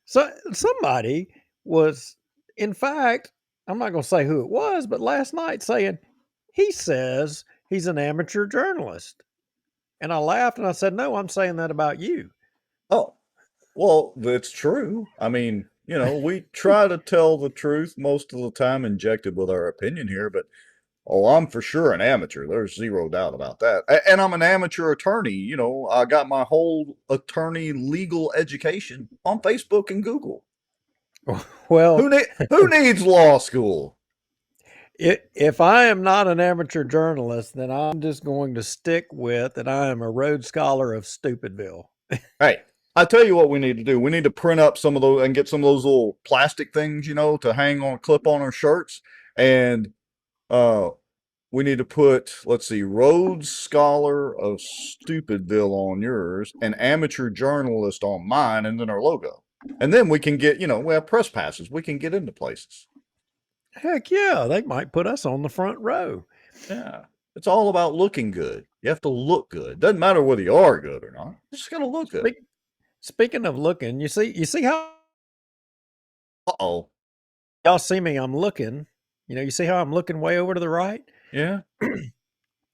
so somebody was, in fact, I'm not going to say who it was, but last night saying he says he's an amateur journalist. And I laughed and I said, no, I'm saying that about you. Oh, well, that's true. I mean, we try to tell the truth most of the time, injected with our opinion here, but oh, I'm for sure an amateur. There's zero doubt about that. And I'm an amateur attorney. I got my whole attorney legal education on Facebook and Google. Well, Who needs law school? if I am not an amateur journalist, then I'm just going to stick with that I am a Rhodes Scholar of Stupidville. Hey, I tell you what we need to do. We need to print up some of those and get some of those little plastic things, to hang on, clip on our shirts. And uh, we need to put, let's see, Rhodes Scholar of Stupidville on yours, and amateur journalist on mine, and then our logo. And then we can get, we have press passes. We can get into places. Heck yeah, they might put us on the front row. Yeah. It's all about looking good. You have to look good. Doesn't matter whether you are good or not. You just got to look good. Speaking of looking, you see how Uh-oh. y'all see me? I'm looking. You see how I'm looking way over to the right? Yeah.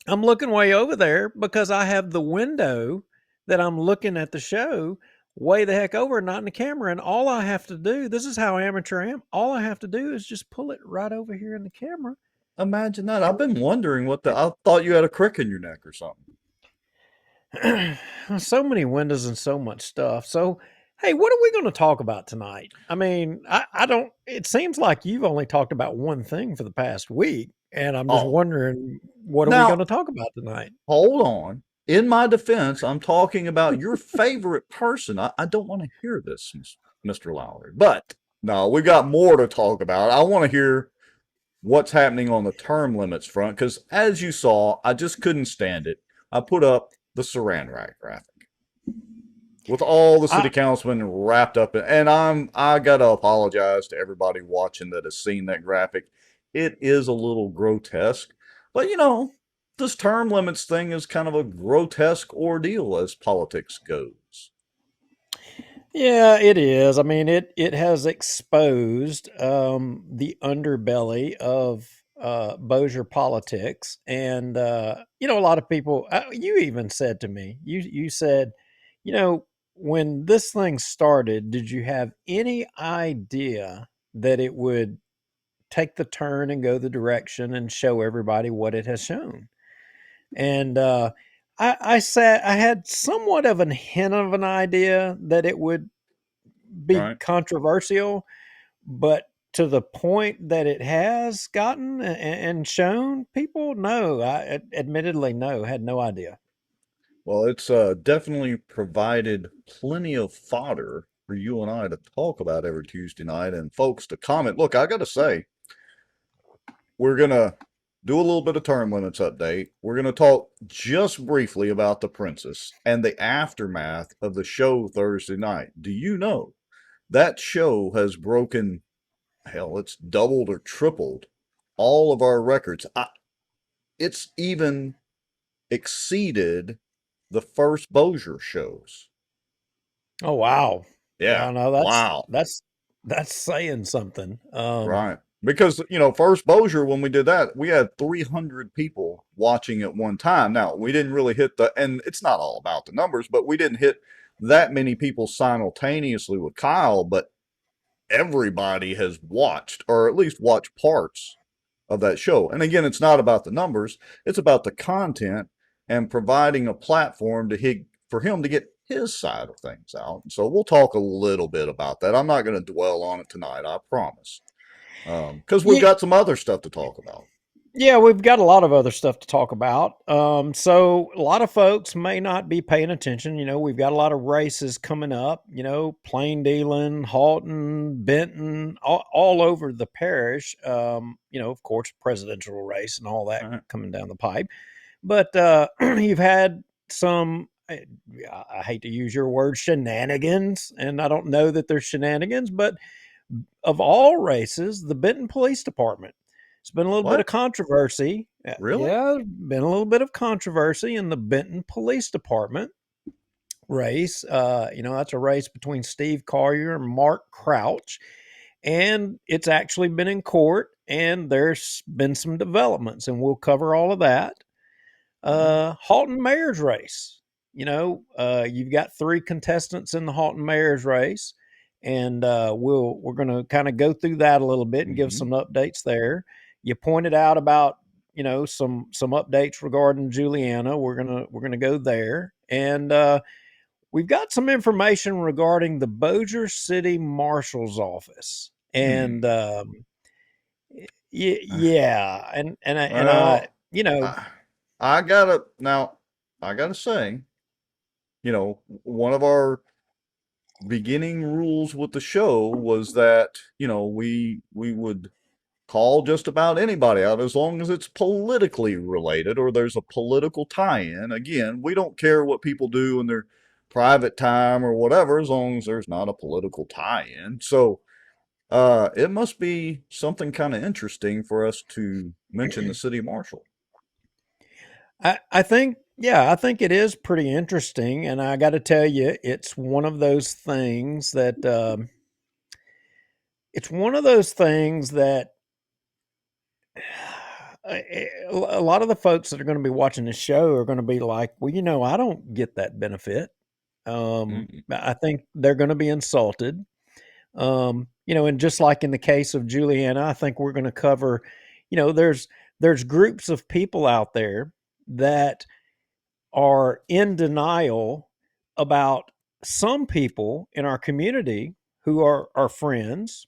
I'm looking way over there because I have the window that I'm looking at the show way the heck over, not in the camera. And all I have to do, this is how amateur I am. All I have to do is just pull it right over here in the camera. Imagine that. I've been wondering I thought you had a crick in your neck or something. So many windows and so much stuff. So, hey, what are we going to talk about tonight? I mean, I don't, it seems like you've only talked about one thing for the past week. And I'm just Oh, wondering, what are we going now to talk about tonight? hold on. In my defense, I'm talking about your favorite person. I don't want to hear this, Mr. Lowry. But no, we got more to talk about. I want to hear what's happening on the term limits front because, as you saw, I just couldn't stand it. I put up the Saran Wrap graphic with all the city I, councilmen wrapped up in, and I gotta apologize to everybody watching that has seen that graphic. It is a little grotesque, but this term limits thing is kind of a grotesque ordeal as politics goes. yeah, it is. I mean, it has exposed the underbelly of Bossier politics, and a lot of people. You even said to me, you said, you know, when this thing started, did you have any idea that it would take the turn and go the direction and show everybody what it has shown? And I said I had somewhat of a hint of an idea that it would be Right. controversial, but to the point that it has gotten and shown people, no, I admittedly no, had no idea. Well, it's definitely provided plenty of fodder for you and I to talk about every Tuesday night and folks to comment. Look, I got to say, we're going to do a little bit of term limits update. We're going to talk just briefly about the princess and the aftermath of the show Thursday night. Do you know that show has broken, hell, it's doubled or tripled all of our records? It's even exceeded the first Bossier shows. Oh wow. Yeah. Well, no, Wow. that's saying something. Right. Because, first Bossier, when we did that, we had 300 people watching at one time. Now, we didn't really hit and it's not all about the numbers, but we didn't hit that many people simultaneously with Kyle, but everybody has watched, or at least watched parts of that show. And again, it's not about the numbers, it's about the content and providing a platform for him to get his side of things out. So we'll talk a little bit about that. I'm not going to dwell on it tonight, I promise. Because we've Yeah, got some other stuff to talk about. yeah, we've got a lot of other stuff to talk about. So a lot of folks may not be paying attention. We've got a lot of races coming up. Plain Dealing, Halton, Benton, all over the parish. Of course, presidential race and all that All right. coming down the pipe. But you've had some. I hate to use your word shenanigans, and I don't know that they're shenanigans, but of all races, the Benton Police Department. It's been a little bit of What? controversy. Really? Yeah, been a little bit of controversy in the Benton Police Department race. That's a race between Steve Collier and Mark Crouch, and it's actually been in court, and there's been some developments, and we'll cover all of that. Right. Halton Mayor's race. You've got three contestants in the Halton Mayor's race, and we're going to kind of go through that a little bit and give Mm-hmm. some updates there. You pointed out about some updates regarding Juliana. We're gonna go there, and we've got some information regarding the Bossier City Marshal's office, and Hmm. yeah, and I, Well, I, now, I gotta say, one of our beginning rules with the show was that, we would call just about anybody out as long as it's politically related or there's a political tie-in. Again, we don't care what people do in their private time or whatever, as long as there's not a political tie-in. So, it must be something kind of interesting for us to mention the city marshal. I think, yeah, I think it is pretty interesting, and I got to tell you, it's one of those things that a lot of the folks that are going to be watching the show are going to be like, well, I don't get that benefit. Mm, I think they're going to be insulted. And just like in the case of Juliana, I think we're going to cover, there's groups of people out there that are in denial about some people in our community who are our friends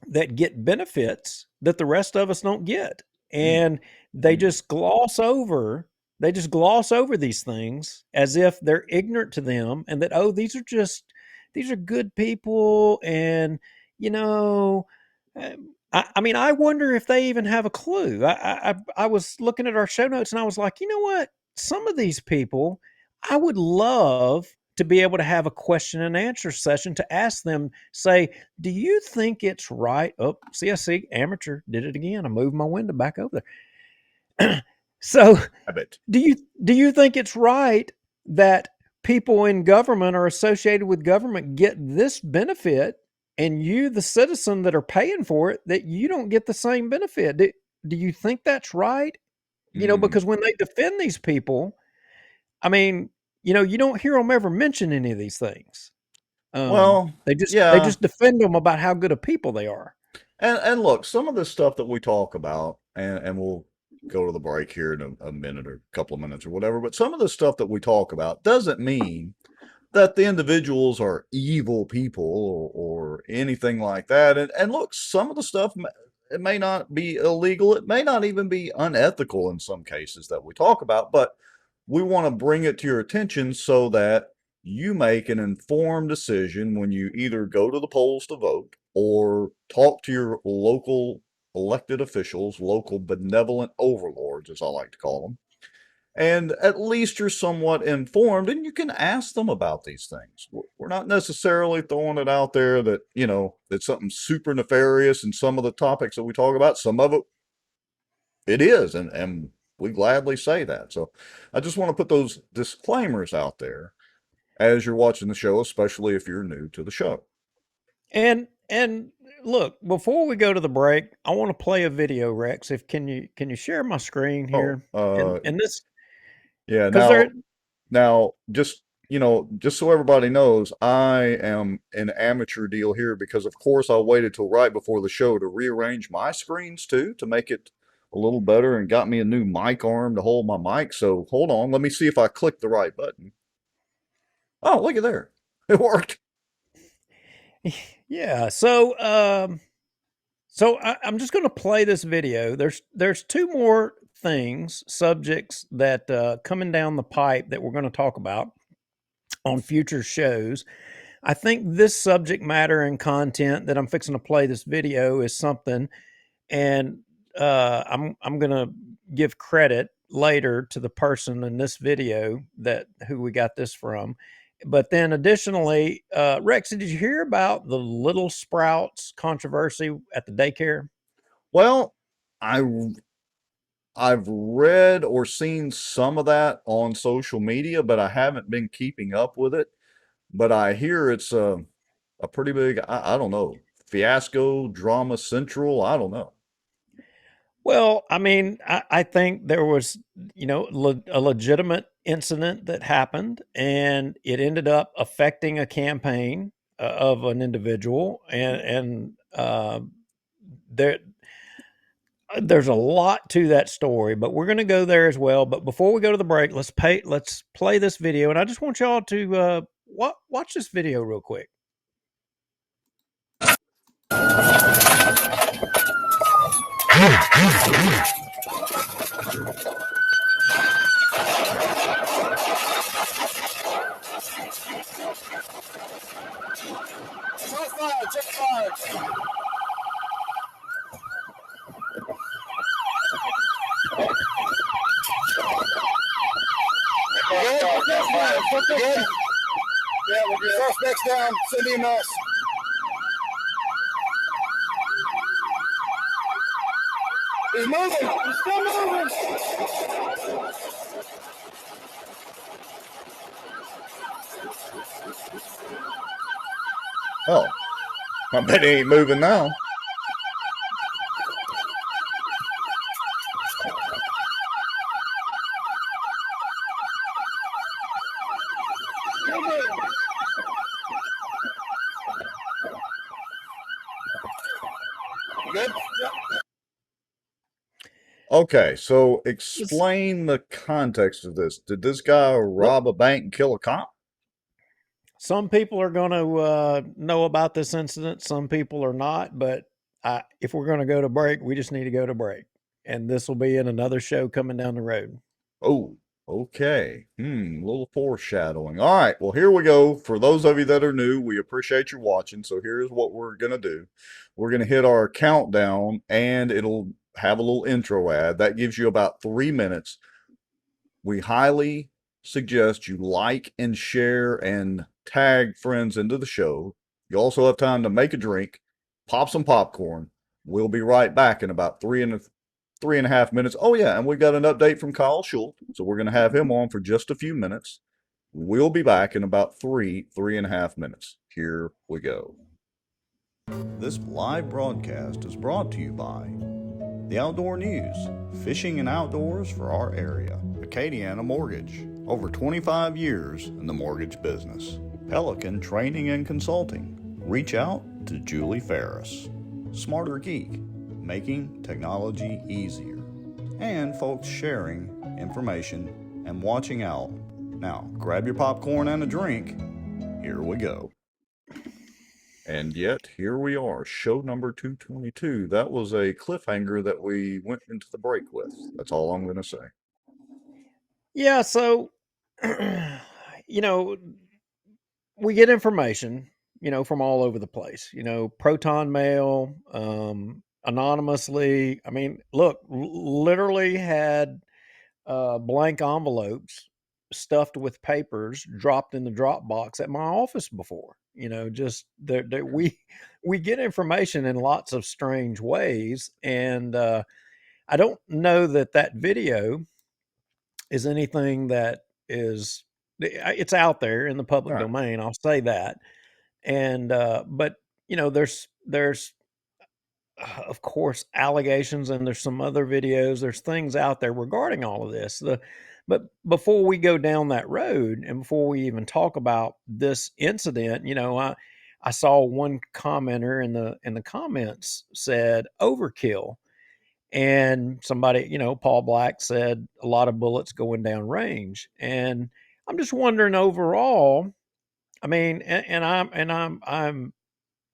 that get benefits that the rest of us don't get. mm, And they mm, just gloss over they just gloss over these things as if they're ignorant to them, and that, oh, these are good people, and you know I mean, I wonder if they even have a clue. I was looking at our show notes, and I was like, you know what, some of these people, I would love to be able to have a question and answer session to ask them, say, do you think it's right? Oh, see, amateur did it again. I moved my window back over there. So, habit. do you do you think it's right that people in government or associated with government get this benefit, and you, the citizen that are paying for it, that you don't get the same benefit? Do you think that's right? Mm. Because when they defend these people, I mean, you don't hear them ever mention any of these things. Well, They yeah, just defend them about how good of people they are. and look, some of the stuff that we talk about, and we'll go to the break here in a minute or a couple of minutes or whatever. But some of the stuff that we talk about doesn't mean that the individuals are evil people or anything like that. And look, some of the stuff, it may not be illegal. It may not even be unethical in some cases that we talk about, but we want to bring it to your attention so that you make an informed decision when you either go to the polls to vote or talk to your local elected officials, local benevolent overlords, as I like to call them, and at least you're somewhat informed and you can ask them about these things. We're not necessarily throwing it out there that, it's something super nefarious and some of the topics that we talk about, some of it is, and we gladly say that. So I just want to put those disclaimers out there as you're watching the show, especially if you're new to the show. And look, before we go to the break, I want to play a video, Rex. If can you share my screen Oh, here? And this, yeah. because they're Now, just so everybody knows, I am an amateur deal here because, of course, I waited till right before the show to rearrange my screens too to make it a little better and got me a new mic arm to hold my mic. So hold on, let me see if I click the right button. Oh, look at there. It worked. yeah. I'm just going to play this video. There's two more subjects that coming down the pipe that we're going to talk about on future shows. I think this subject matter and content that I'm fixing to play this video is something, and I'm gonna give credit later to the person in this video that who we got this from. But then additionally, Rex, did you hear about the Little Sprouts controversy at the daycare? Well, I I've read or seen some of that on social media, but I haven't been keeping up with it. But I hear it's a pretty big, I don't know, fiasco, drama central. I don't know. Well, I mean, I think there was, a legitimate incident that happened, and it ended up affecting a campaign of an individual, and there there's a lot to that story, but we're going to go there as well. But before we go to the break, let's play this video, and I just want y'all to watch this video real quick. Check fire, check fire. Good? Good? Yeah, we're good. Suspects down, send EMS. He's moving, he's still moving. Oh, I bet he ain't moving now. Good? Okay, so explain the context of this. Did this guy Well, rob a bank and kill a cop? some people are going to know about this incident. Some people are not. But if we're going to go to break, we just need to go to break. And this will be in another show coming down the road. Oh, okay. A little foreshadowing. All right, well, here we go. For those of you that are new, we appreciate you watching. So here's what we're going to do. We're going to hit our countdown, and it'll have a little intro ad. That gives you about 3 minutes. We highly suggest you like and share and tag friends into the show. You also have time to make a drink, pop some popcorn. We'll be right back in about 3.5 minutes. Oh yeah, and we've got an update from Kyle Schultz, so we're going to have him on for just a few minutes. We'll be back in about 3.5 minutes. Here we go. This live broadcast is brought to you by the Outdoor News, fishing and outdoors for our area. Acadiana Mortgage, over 25 years in the mortgage business. Pelican Training and Consulting. Reach out to Julie Ferris. Smarter Geek, making technology easier. And folks sharing information and watching out. Now, grab your popcorn and a drink. Here we go. And yet, here we are, show number 222. That was a cliffhanger that we went into the break with. That's all I'm going to say. Yeah. So, you know, we get information, from all over the place, proton mail, anonymously. I mean, look, literally had blank envelopes stuffed with papers dropped in the drop box at my office before. Just we get information in lots of strange ways, and I don't know that video is anything that is it's out there in the All public right. domain. I'll say that, and but there's of course, allegations, and there's some other videos. There's things out there regarding all of this. But before we go down that road, and before we even talk about this incident, I saw one commenter in the comments said overkill, and somebody, Paul Black said a lot of bullets going down range, and I'm just wondering overall. I mean,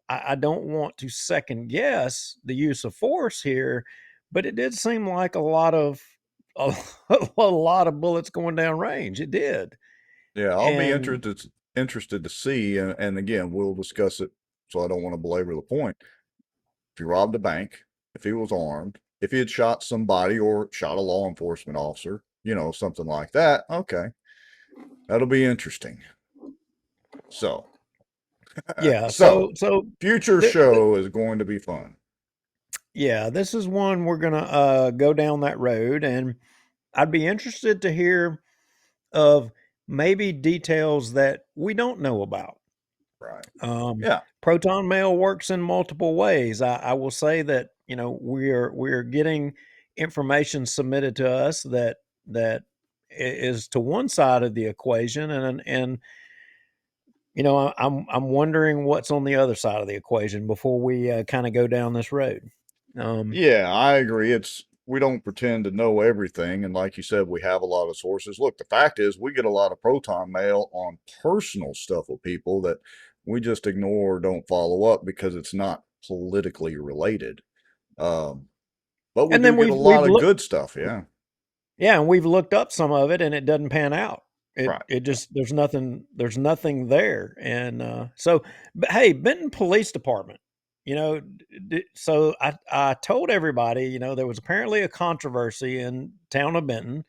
I don't want to second guess the use of force here, but it did seem like a, a lot of bullets going down range. It did, Yeah, I'll be and interested to see, and again, we'll discuss it. So I don't want to belabor the point. If he robbed a bank, if he was armed, if he had shot somebody or shot a law enforcement officer, something like that. Okay, that'll be interesting. So, yeah. So so so future the show is going to be fun. Yeah, this is one we're gonna go down that road, and I'd be interested to hear of maybe details that we don't know about. Right. Um, Yeah. Proton mail works in multiple ways. I will say that we're getting information submitted to us that is to one side of the equation, and I'm wondering what's on the other side of the equation before we kind of go down this road. Um, Yeah, I agree. We don't pretend to know everything, and like you said, we have a lot of sources. Look, the fact is, we get a lot of proton mail on personal stuff with people that we just ignore or don't follow up because it's not politically related. Um, but we and do then get a we've lot of looked. good stuff. Yeah. Yeah, and we've looked up some of it and it doesn't pan out. It Right. it just there's nothing there. And so but hey, Benton Police Department, so I told everybody, there was apparently a controversy in town of Benton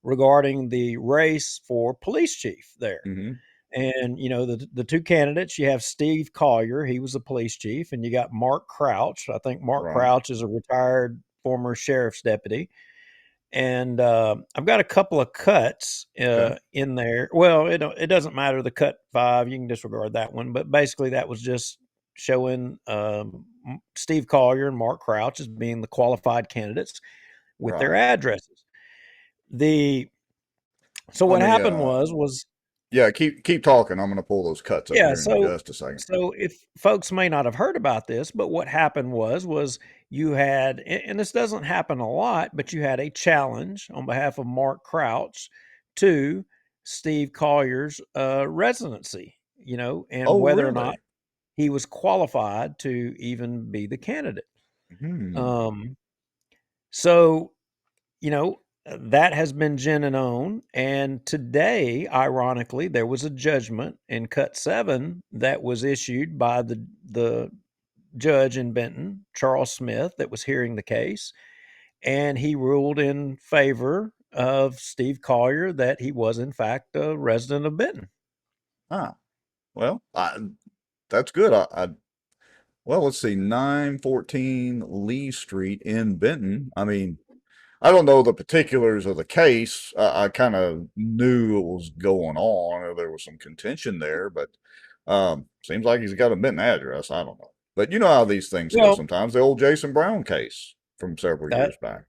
regarding the race for police chief there. Mm-hmm. And the two candidates, you have Steve Collier, he was the police chief, and you got Mark Crouch. I think Mark Right. Crouch is a retired former sheriff's deputy, and I've got a couple of cuts Okay. in there. Well, it doesn't matter the cut 5; you can disregard that one. But basically, that was just showing Steve Collier and Mark Crouch as being the qualified candidates with their Right. addresses. The so Let what me happened was yeah, keep talking. I'm gonna pull those cuts up yeah. here in So just a second. so if folks may not have heard about this, but what happened was you had, and this doesn't happen a lot, but you had a challenge on behalf of Mark Crouch to Steve Collier's residency, and Oh, whether or not really? he was qualified to even be the candidate. Hmm. Um, so that has been gin and on. And today, ironically, there was a judgment in Cut 7 that was issued by the judge in Benton, Charles Smith, that was hearing the case. And he ruled in favor of Steve Collier that he was, in fact, a resident of Benton. Ah. Well, that's good. Well, let's see, 914 Lee Street in Benton. I mean, I don't know the particulars of the case. I kind of knew it was going on, or there was some contention there, but seems like he's got a Benton address. I don't know. But you know how these things go Well, sometimes. The old Jason Brown case from several that years back.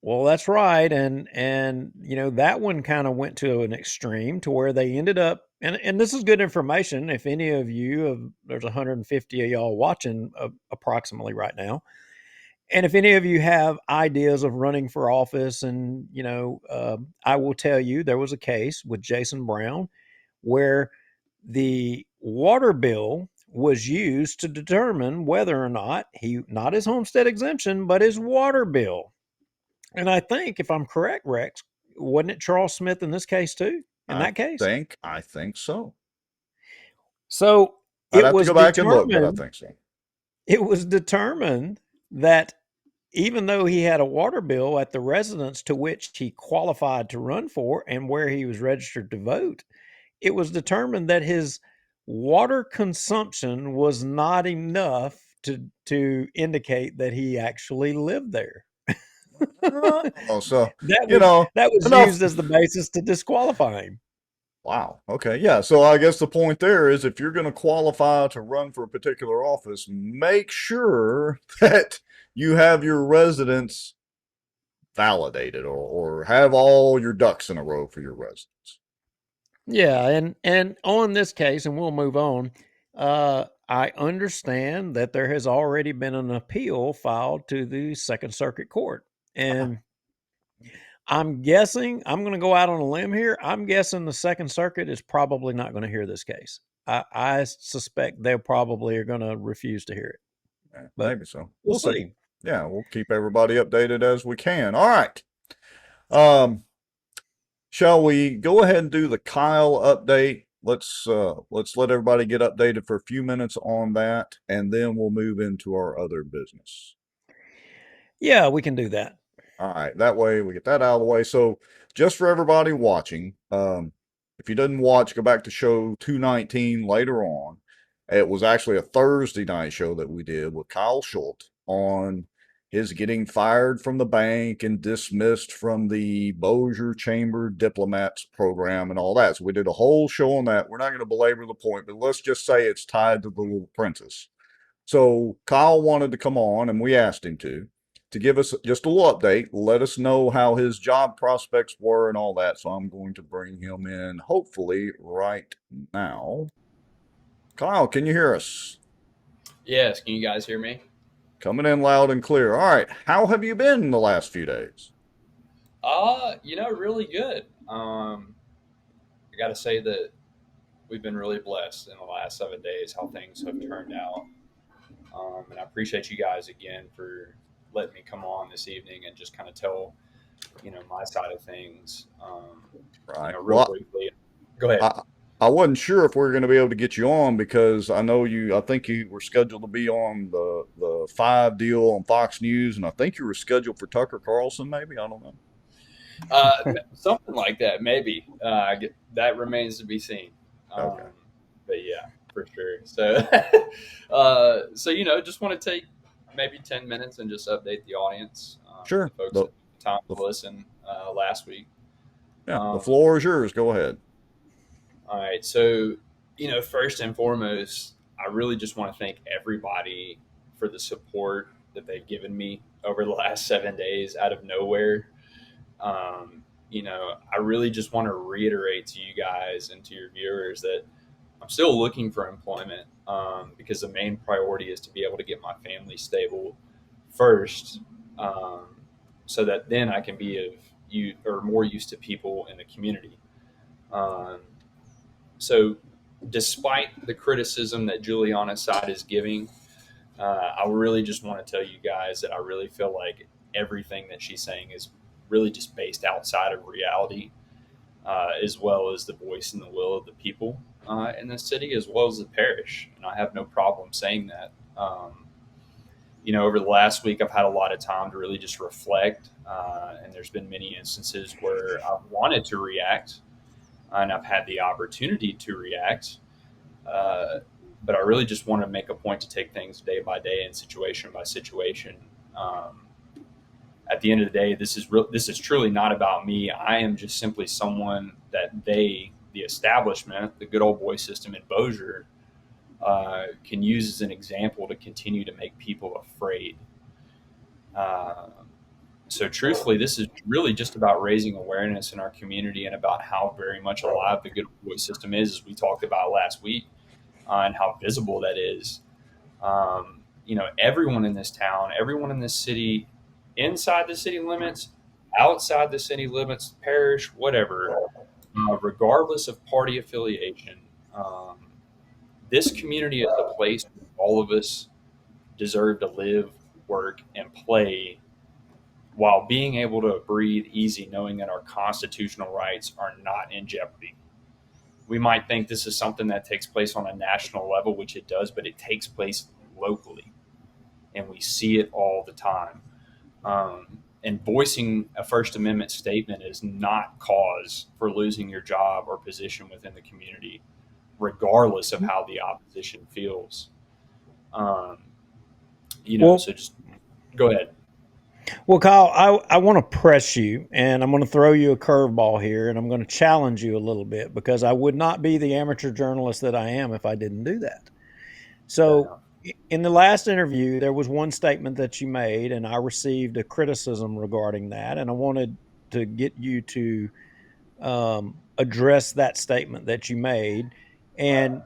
Well, that's right, and that one kind of went to an extreme to where they ended up, and this is good information. If any of you, there's 150 of y'all watching approximately right now, and if any of you have ideas of running for office, and I will tell you, there was a case with Jason Brown where the water bill was used to determine whether or not not his homestead exemption, but his water bill. And I think, if I'm correct, Rex, wasn't it Charles Smith in this case too? In I that case? I think so. So I'd it have to was go back and look, but I determined, think so. it was determined that even though he had a water bill at the residence to which he qualified to run for and where he was registered to vote, it was determined that his water consumption was not enough to indicate that he actually lived there. Oh, so that you was know, that was enough. used as the basis to disqualify him. Wow. Okay. Yeah. So I guess the point there is if you're going to qualify to run for a particular office, make sure that you have your residence validated or have all your ducks in a row for your residence. Yeah, and on this case, and we'll move on. I understand that there has already been an appeal filed to the Second Circuit Court, Ah, and I'm guessing I'm going to go out on a limb here. I'm guessing the Second Circuit is probably not going to hear this case. I suspect they probably are going to refuse to hear it, but maybe so. we'll We'll see. see. Yeah, we'll keep everybody updated as we can. All right. Um, shall we go ahead and do the Kyle update? Let's let everybody get updated for a few minutes on that, and then we'll move into our other business. Yeah, we can do that. All right, that way we get that out of the way. So, just for everybody watching, if you didn't watch, go back to show 219 later on. It was actually a Thursday night show that we did with Kyle Schultz on his getting fired from the bank and dismissed from the Bossier Chamber Diplomats program and all that. So we did a whole show on that. We're not going to belabor the point, but let's just say it's tied to the Little Princess. So Kyle wanted to come on, and we asked him to give us just a little update, let us know how his job prospects were and all that. So I'm going to bring him in, hopefully, right now. Kyle, can you hear us? Yes, can you guys hear me? Coming in loud and clear. All right, how have you been the last few days? Really good. I got to say that we've been really blessed in the last 7 days how things have turned out. And I appreciate you guys again for letting me come on this evening and just kind of tell, my side of things. Right. Real Well, briefly. Go ahead. I wasn't sure if we were going to be able to get you on because I know I think you were scheduled to be on the five deal on Fox News, and I think you were scheduled for Tucker Carlson, maybe. I don't know. Something like that, maybe. That remains to be seen. Okay. But yeah, for sure. So, just want to take maybe 10 minutes and just update the audience, the Sure. folks that took the time to listen last week. Yeah, the Um, floor is yours. Go ahead. all right. So, first and foremost, I really just want to thank everybody for the support that they've given me over the last 7 days out of nowhere. I really just want to reiterate to you guys and to your viewers that I'm still looking for employment because the main priority is to be able to get my family stable first, um, so that then I can be of you or more use to people in the community. Um, so, despite the criticism that Juliana's side is giving, I really just want to tell you guys that I really feel like everything that she's saying is really just based outside of reality, as well as the voice and the will of the people in the city, as well as the parish. And I have no problem saying that. Over the last week, I've had a lot of time to really just reflect, and there's been many instances where I've wanted to react, and I've had the opportunity to react. Uh, but I really just want to make a point to take things day by day and situation by situation. Um, at the end of the day, this is truly not about me. I am just simply someone that the establishment, the good old boy system in Bossier, can use as an example to continue to make people afraid. Uh, so, truthfully, this is really just about raising awareness in our community and about how very much alive the good old boy system is, as we talked about last week, and how visible that is. Everyone in this town, everyone in this city, inside the city limits, outside the city limits, parish, whatever, regardless of party affiliation, um, this community is a place where all of us deserve to live, work, and play while being able to breathe easy, knowing that our constitutional rights are not in jeopardy. We might think this is something that takes place on a national level, which it does, but it takes place locally, and we see it all the time. And voicing a First Amendment statement is not cause for losing your job or position within the community, regardless of how the opposition feels. Um, Well, so just go ahead. well, Kyle, I want to press you, and I'm going to throw you a curveball here, and I'm going to challenge you a little bit because I would not be the amateur journalist that I am if I didn't do that. Fair So, enough. in the last interview, there was one statement that you made, and I received a criticism regarding that, and I wanted to get you to address that statement that you made, and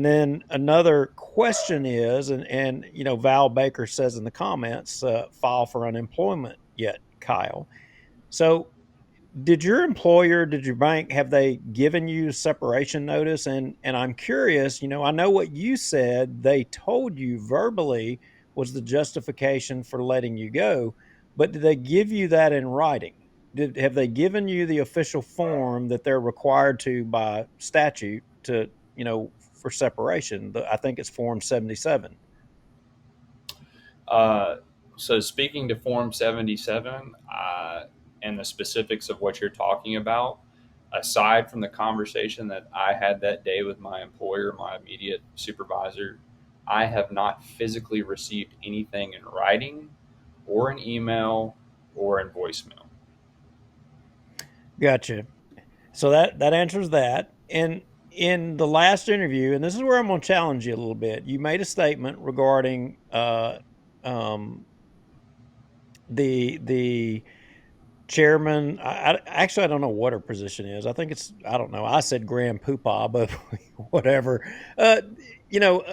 then another question is, and Val Baker says in the comments, file for unemployment yet, Kyle. So did your bank, have they given you separation notice? And I'm curious, I know what you said they told you verbally was the justification for letting you go, but did they give you that in writing? Have they given you the official form that they're required to by statute to, for separation? I think it's Form 77. Uh, so speaking to Form 77 and the specifics of what you're talking about, aside from the conversation that I had that day with my employer, my immediate supervisor, I have not physically received anything in writing or an email or in voicemail. Gotcha. So that answers that. And in the last interview, and this is where I'm going to challenge you a little bit, you made a statement regarding um, the chairman. Actually, I don't know what her position is. I think it's, I don't know. I said grand poobah, but whatever. Uh, you know,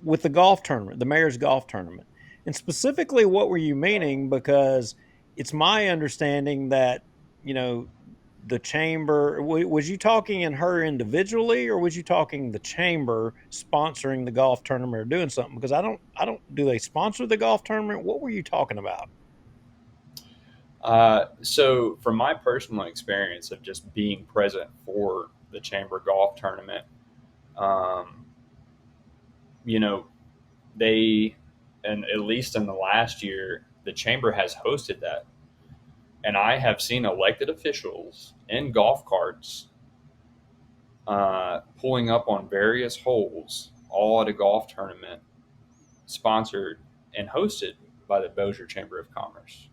with the golf tournament, the mayor's golf tournament, and specifically, what were you meaning? Because it's my understanding that, you know, the chamber, was you talking in her individually, or was you talking the chamber sponsoring the golf tournament or doing something? Because I don't, do they sponsor the golf tournament? What were you talking about? So, from my personal experience of just being present for the chamber golf tournament, um, you know, they, and at least in the last year, the chamber has hosted that. And I have seen elected officials in golf carts pulling up on various holes, all at a golf tournament sponsored and hosted by the Bossier Chamber of Commerce.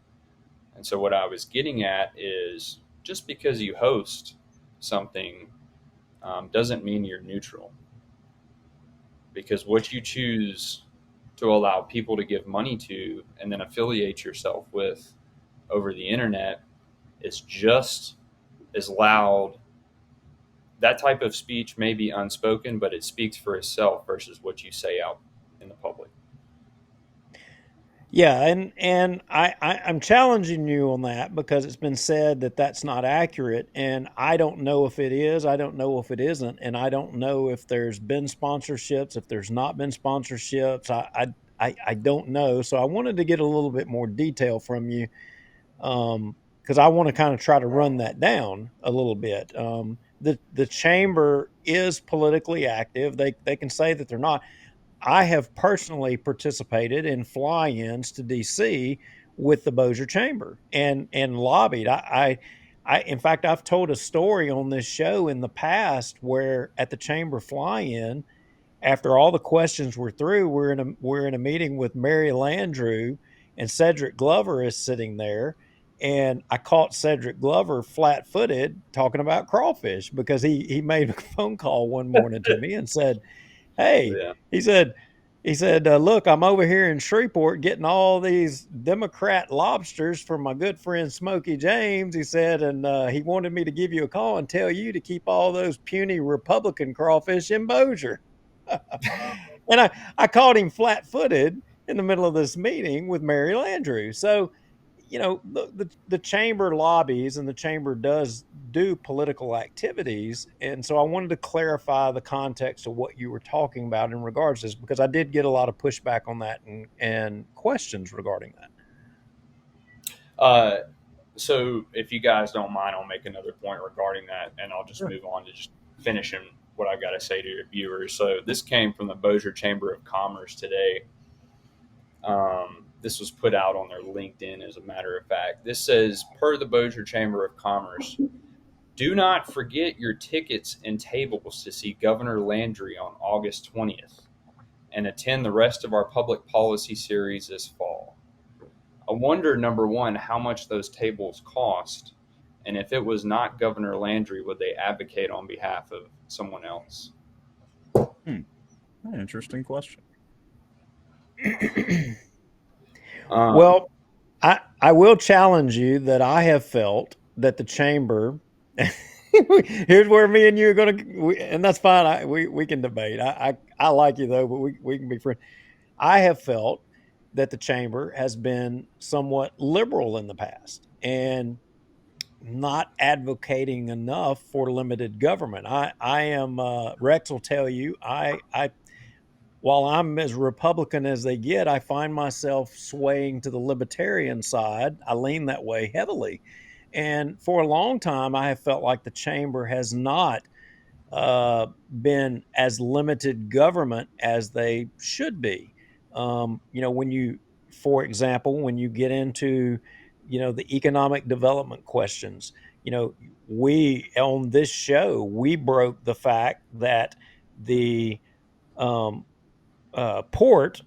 And so, what I was getting at is just because you host something doesn't mean you're neutral. Because what you choose to allow people to give money to and then affiliate yourself with over the internet is just as loud. That type of speech may be unspoken, but it speaks for itself versus what you say out in the public. Yeah, and I'm challenging you on that because it's been said that that's not accurate, and I don't know if it is. I don't know if it isn't, and I don't know if there's been sponsorships, if there's not been sponsorships. I don't know. So I wanted to get a little bit more detail from you, because I want to kind of try to run that down a little bit. The chamber is politically active. They can say that they're not. I have personally participated in fly-ins to DC with the Bossier Chamber and lobbied. In fact, I've told a story on this show in the past where at the chamber fly-in, after all the questions were through, we're in a meeting with Mary Landrieu, and Cedric Glover is sitting there, and I caught Cedric Glover flat-footed talking about crawfish because he made a phone call one morning to me and said, "Hey," Yeah. he said, "Look, I'm over here in Shreveport getting all these Democrat lobsters for my good friend Smokey James." He said, and he wanted me to give you a call and tell you to keep all those puny Republican crawfish in Bossier. And I caught him flat-footed in the middle of this meeting with Mary Landrieu. So, the chamber lobbies, and the chamber does do political activities, and so I wanted to clarify the context of what you were talking about in regards to this, because I did get a lot of pushback on that and questions regarding that. Uh, so, if you guys don't mind, I'll make another point regarding that, and I'll just Sure. move on to just finishing what I got to say to your viewers. So, this came from the Bossier Chamber of Commerce today. This was put out on their LinkedIn, as a matter of fact. This says, per the Bossier Chamber of Commerce, do not forget your tickets and tables to see Governor Landry on August 20th and attend the rest of our public policy series this fall. I wonder, number one, how much those tables cost, and if it was not Governor Landry, would they advocate on behalf of someone else? Interesting question. Well, I will challenge you that I have felt that the chamber. Here's where me and you are going to, and that's fine. We can debate. I like you though, but we can be friends. I have felt that the chamber has been somewhat liberal in the past and not advocating enough for limited government. I am Rex will tell you I while I'm as Republican as they get, I find myself swaying to the libertarian side. I lean that way heavily. And for a long time, I have felt like the chamber has not been as limited government as they should be. When you, for example, when you get into, the economic development questions, we on this show, we broke the fact that the um, port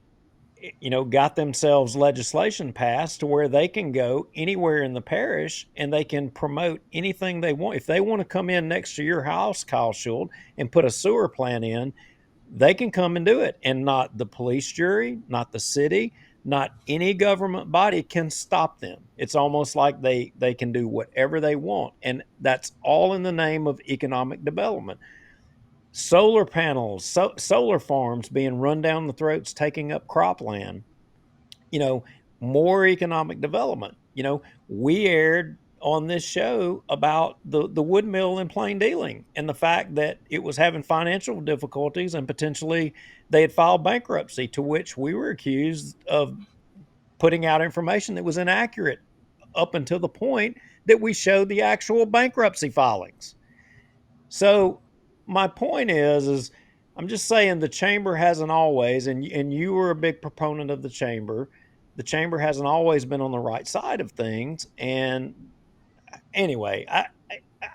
got themselves legislation passed to where they can go anywhere in the parish and they can promote anything they want. If they want to come in next to your house, Kyle Schuld, and put a sewer plant in, they can come and do it. And not the police jury, not the city, not any government body can stop them. It's almost like they can do whatever they want. And that's all in the name of economic development. Solar panels, solar farms being run down the throats, taking up cropland, you know, more economic development. We aired on this show about the wood mill in Plain Dealing and the fact that it was having financial difficulties and potentially they had filed bankruptcy, to which we were accused of putting out information that was inaccurate up until the point that we showed the actual bankruptcy filings. So my point is I'm just saying the chamber hasn't always, and you were a big proponent of the chamber. The chamber hasn't always been on the right side of things. And anyway, I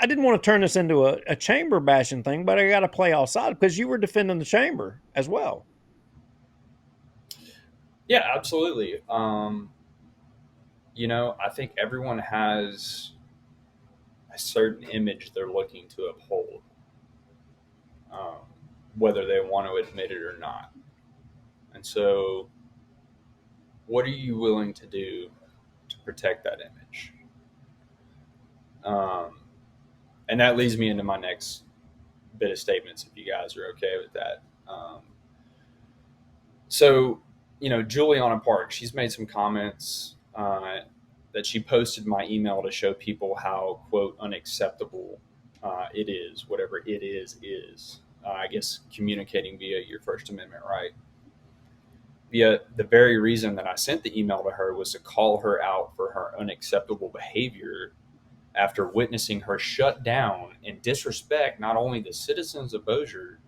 didn't want to turn this into a chamber bashing thing, but I got to play all sides because you were defending the chamber as well. Yeah, absolutely. I think everyone has a certain image they're looking to uphold, um, whether they want to admit it or not. And so, what are you willing to do to protect that image? Um, and that leads me into my next bit of statements, if you guys are okay with that. So, Juliana Park, she's made some comments that she posted my email to show people how, quote, unacceptable it is, whatever it is. I guess communicating via your First Amendment right. Via the very reason that I sent the email to her was to call her out for her unacceptable behavior after witnessing her shut down and disrespect not only the citizens of Bossier,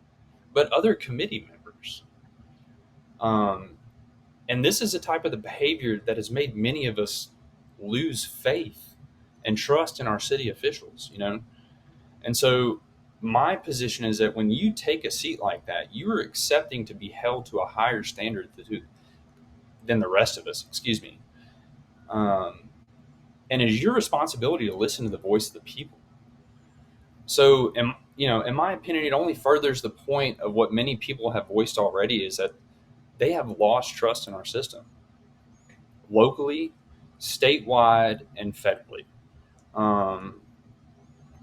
but other committee members. Um, and this is a type of the behavior that has made many of us lose faith and trust in our city officials. And so my position is that when you take a seat like that, you are accepting to be held to a higher standard than the rest of us, excuse me. Um, and it is your responsibility to listen to the voice of the people. So, in my opinion, it only furthers the point of what many people have voiced already, is that they have lost trust in our system, locally, statewide, and federally. Um,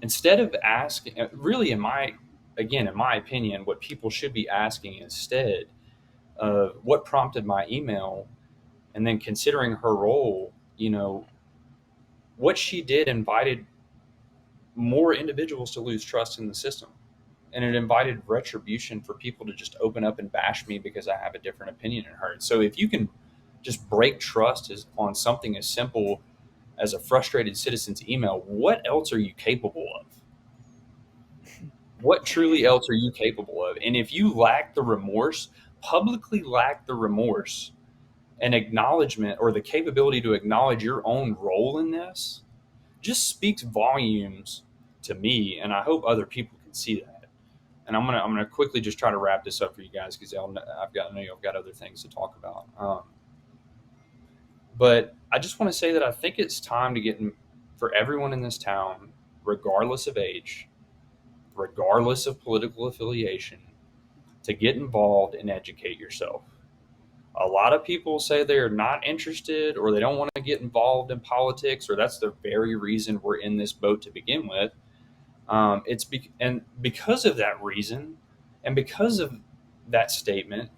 Instead of asking, really, in my opinion, what people should be asking instead of what prompted my email, and then considering her role, what she did invited more individuals to lose trust in the system. And it invited retribution for people to just open up and bash me because I have a different opinion than her. So if you can just break trust on something as simple as a frustrated citizen's email, what else are you capable of? What truly else are you capable of? And if you lack the remorse, publicly lack the remorse and acknowledgement, or the capability to acknowledge your own role in this, just speaks volumes to me, and I hope other people can see that. And I'm gonna quickly just try to wrap this up for you guys, because I know I've got other things to talk about. But I just want to say that I think it's time to for everyone in this town, regardless of age, regardless of political affiliation, to get involved and educate yourself. A lot of people say they're not interested, or they don't want to get involved in politics, or that's the very reason we're in this boat to begin with. And because of that reason, and because of that statement,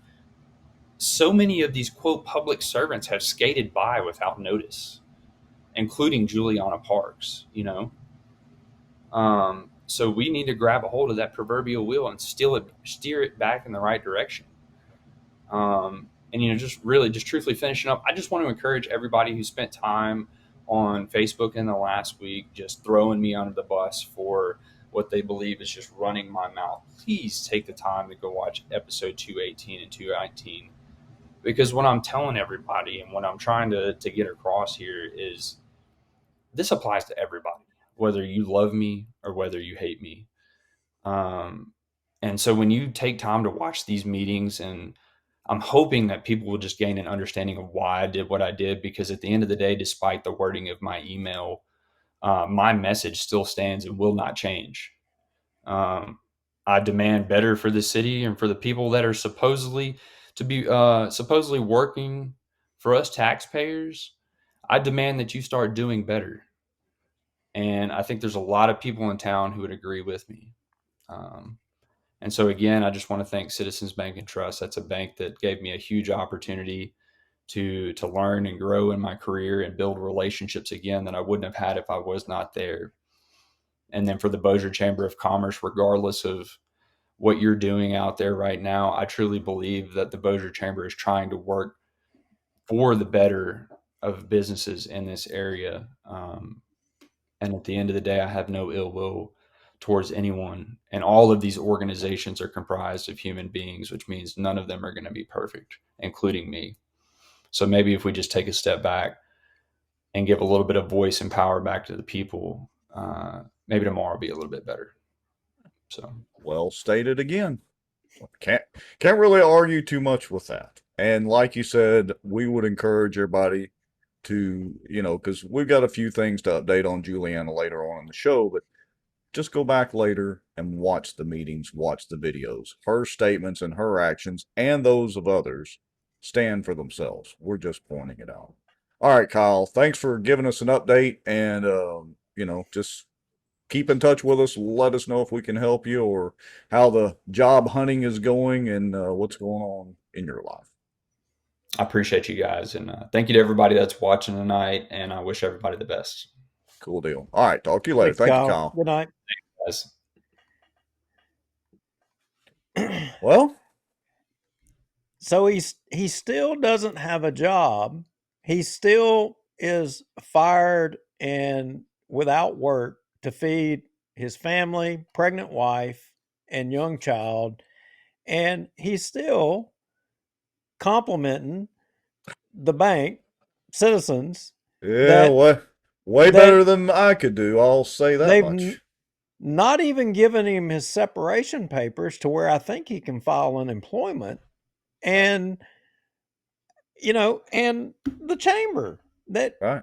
so many of these, quote, public servants have skated by without notice, including Juliana Parks. So we need to grab a hold of that proverbial wheel and steer it back in the right direction. And just truthfully finishing up, I just want to encourage everybody who spent time on Facebook in the last week just throwing me under the bus for what they believe is just running my mouth. Please take the time to go watch episode 218 and 219, because what I'm telling everybody and what I'm trying to get across here is this applies to everybody, whether you love me or whether you hate me. And so when you take time to watch these meetings, and I'm hoping that people will just gain an understanding of why I did what I did, because at the end of the day, despite the wording of my email, my message still stands and will not change. Um, I demand better for the city and for the people that are supposedly working for us taxpayers. I demand that you start doing better. And I think there's a lot of people in town who would agree with me. Um, and so, again, I just want to thank Citizens Bank and Trust. That's a bank that gave me a huge opportunity to learn and grow in my career and build relationships again that I wouldn't have had if I was not there. And then for the Bossier Chamber of Commerce, regardless of what you're doing out there right now, I truly believe that the Bossier Chamber is trying to work for the better of businesses in this area. And at the end of the day, I have no ill will towards anyone. And all of these organizations are comprised of human beings, which means none of them are going to be perfect, including me. So maybe if we just take a step back and give a little bit of voice and power back to the people, maybe tomorrow will be a little bit better. So Well stated again. Can't really argue too much with that. And like you said, we would encourage everybody to, because we've got a few things to update on Juliana later on in the show, but just go back later and watch the meetings, watch the videos. Her statements and her actions and those of others stand for themselves. We're just pointing it out. All right, Kyle, thanks for giving us an update, and, just keep in touch with us. Let us know if we can help you or how the job hunting is going and what's going on in your life. I appreciate you guys. And thank you to everybody that's watching tonight. And I wish everybody the best. Cool deal. All right. Talk to you later. Thanks, Thank you, Kyle. Kyle. Good night. Guys. Well, So he still doesn't have a job. He still is fired and without work to feed his family, pregnant wife, and young child. And he's still complimenting the bank, Citizens, yeah, that way better than I could do. I'll say that they've much. not even given him his separation papers to where I think he can file unemployment. And and the chamber that Right.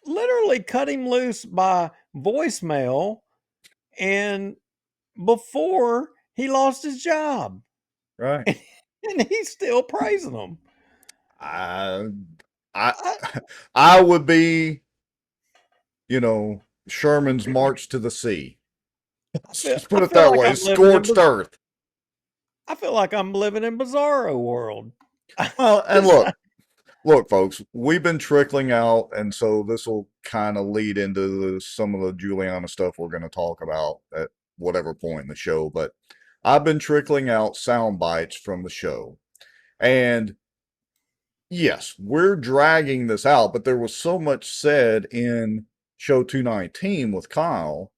literally cut him loose by voicemail and before he lost his job. Right. And he's still praising them. I I, I would be, Sherman's March to the Sea. Just put I it feel that like way. I'm living in Scorched earth. I feel like I'm living in Bizarro world. Well, and look, folks, we've been trickling out, and so this will kind of lead into some of the Juliana stuff we're going to talk about at whatever point in the show. But I've been trickling out sound bites from the show. And yes, we're dragging this out, but there was so much said in show 219 with Kyle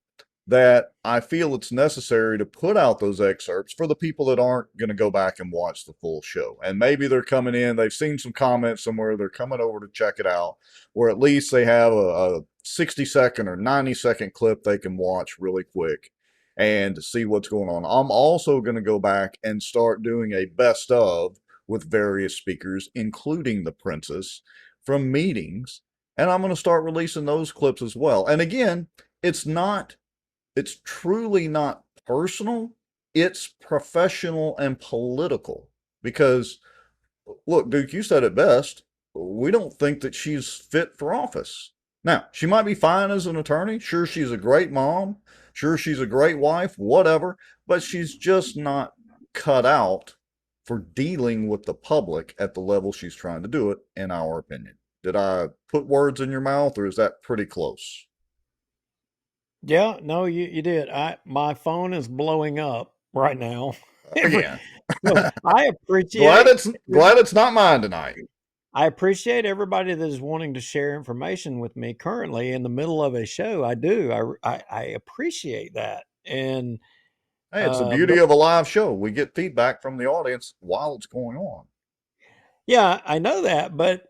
that I feel it's necessary to put out those excerpts for the people that aren't going to go back and watch the full show. And maybe they're coming in, they've seen some comments somewhere, they're coming over to check it out, or at least they have a 60-second or 90-second clip they can watch really quick and see what's going on. I'm also going to go back and start doing a best of with various speakers, including the princess, from meetings. And I'm going to start releasing those clips as well. And again, it's truly not personal. It's professional and political. Because, look, Duke, you said it best. We don't think that she's fit for office. Now, she might be fine as an attorney. Sure, she's a great mom. Sure, she's a great wife, whatever. But she's just not cut out for dealing with the public at the level she's trying to do it, in our opinion. Did I put words in your mouth, or is that pretty close? Yeah, no, you did. My phone is blowing up right now. Again, I appreciate glad it's not mine tonight. I appreciate everybody that is wanting to share information with me currently in the middle of a show. I do. I appreciate that. And Hey, it's the beauty of a live show. We get feedback from the audience while it's going on. yeah, I know that, but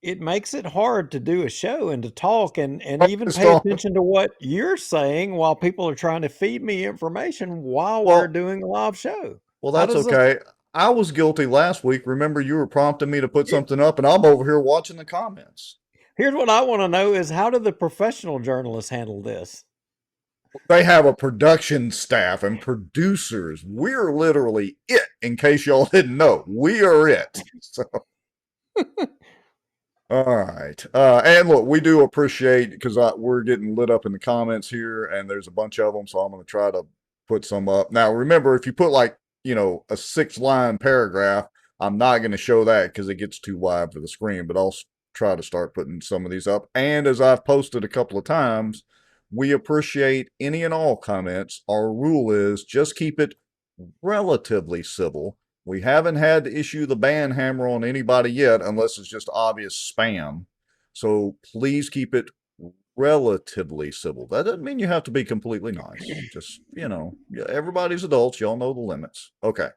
it makes it hard to do a show and to talk and even pay attention to what you're saying while people are trying to feed me information while we're doing a live show. Well, that's okay. I was guilty last week. Remember, you were prompting me to put something up, and I'm over here watching the comments. Here's what I want to know is how do the professional journalists handle this? They have a production staff and producers. We're literally it, in case y'all didn't know. We are it. So, all right. And look, we do appreciate, because we're getting lit up in the comments here, and there's a bunch of them, so I'm going to try to put some up. Now, remember, if you put like, a 6-line paragraph, I'm not going to show that because it gets too wide for the screen, but I'll try to start putting some of these up. And as I've posted a couple of times, we appreciate any and all comments. Our rule is just keep it relatively civil. We haven't had to issue the ban hammer on anybody yet, unless it's just obvious spam. So please keep it relatively civil. That doesn't mean you have to be completely nice. Just, everybody's adults. Y'all know the limits. Okay.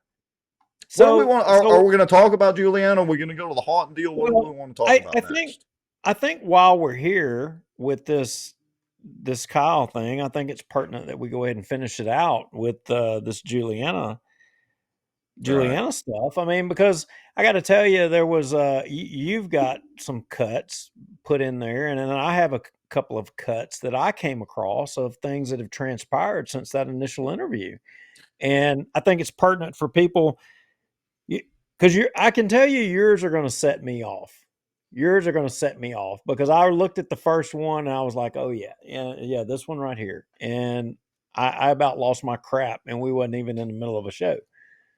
What do we want? Are we going to talk about Juliana? Are we going to go to the hot and deal? What do we want to talk about next? I think while we're here with this Kyle thing, I think it's pertinent that we go ahead and finish it out with this Juliana stuff. I mean, because I got to tell you, there was you've got some cuts put in there, and then I have a couple of cuts that I came across of things that have transpired since that initial interview, and I think it's pertinent for people because I can tell you yours are going to set me off. Yours are going to set me off because I looked at the first one and I was like, oh yeah, this one right here, and I about lost my crap, and we wasn't even in the middle of a show.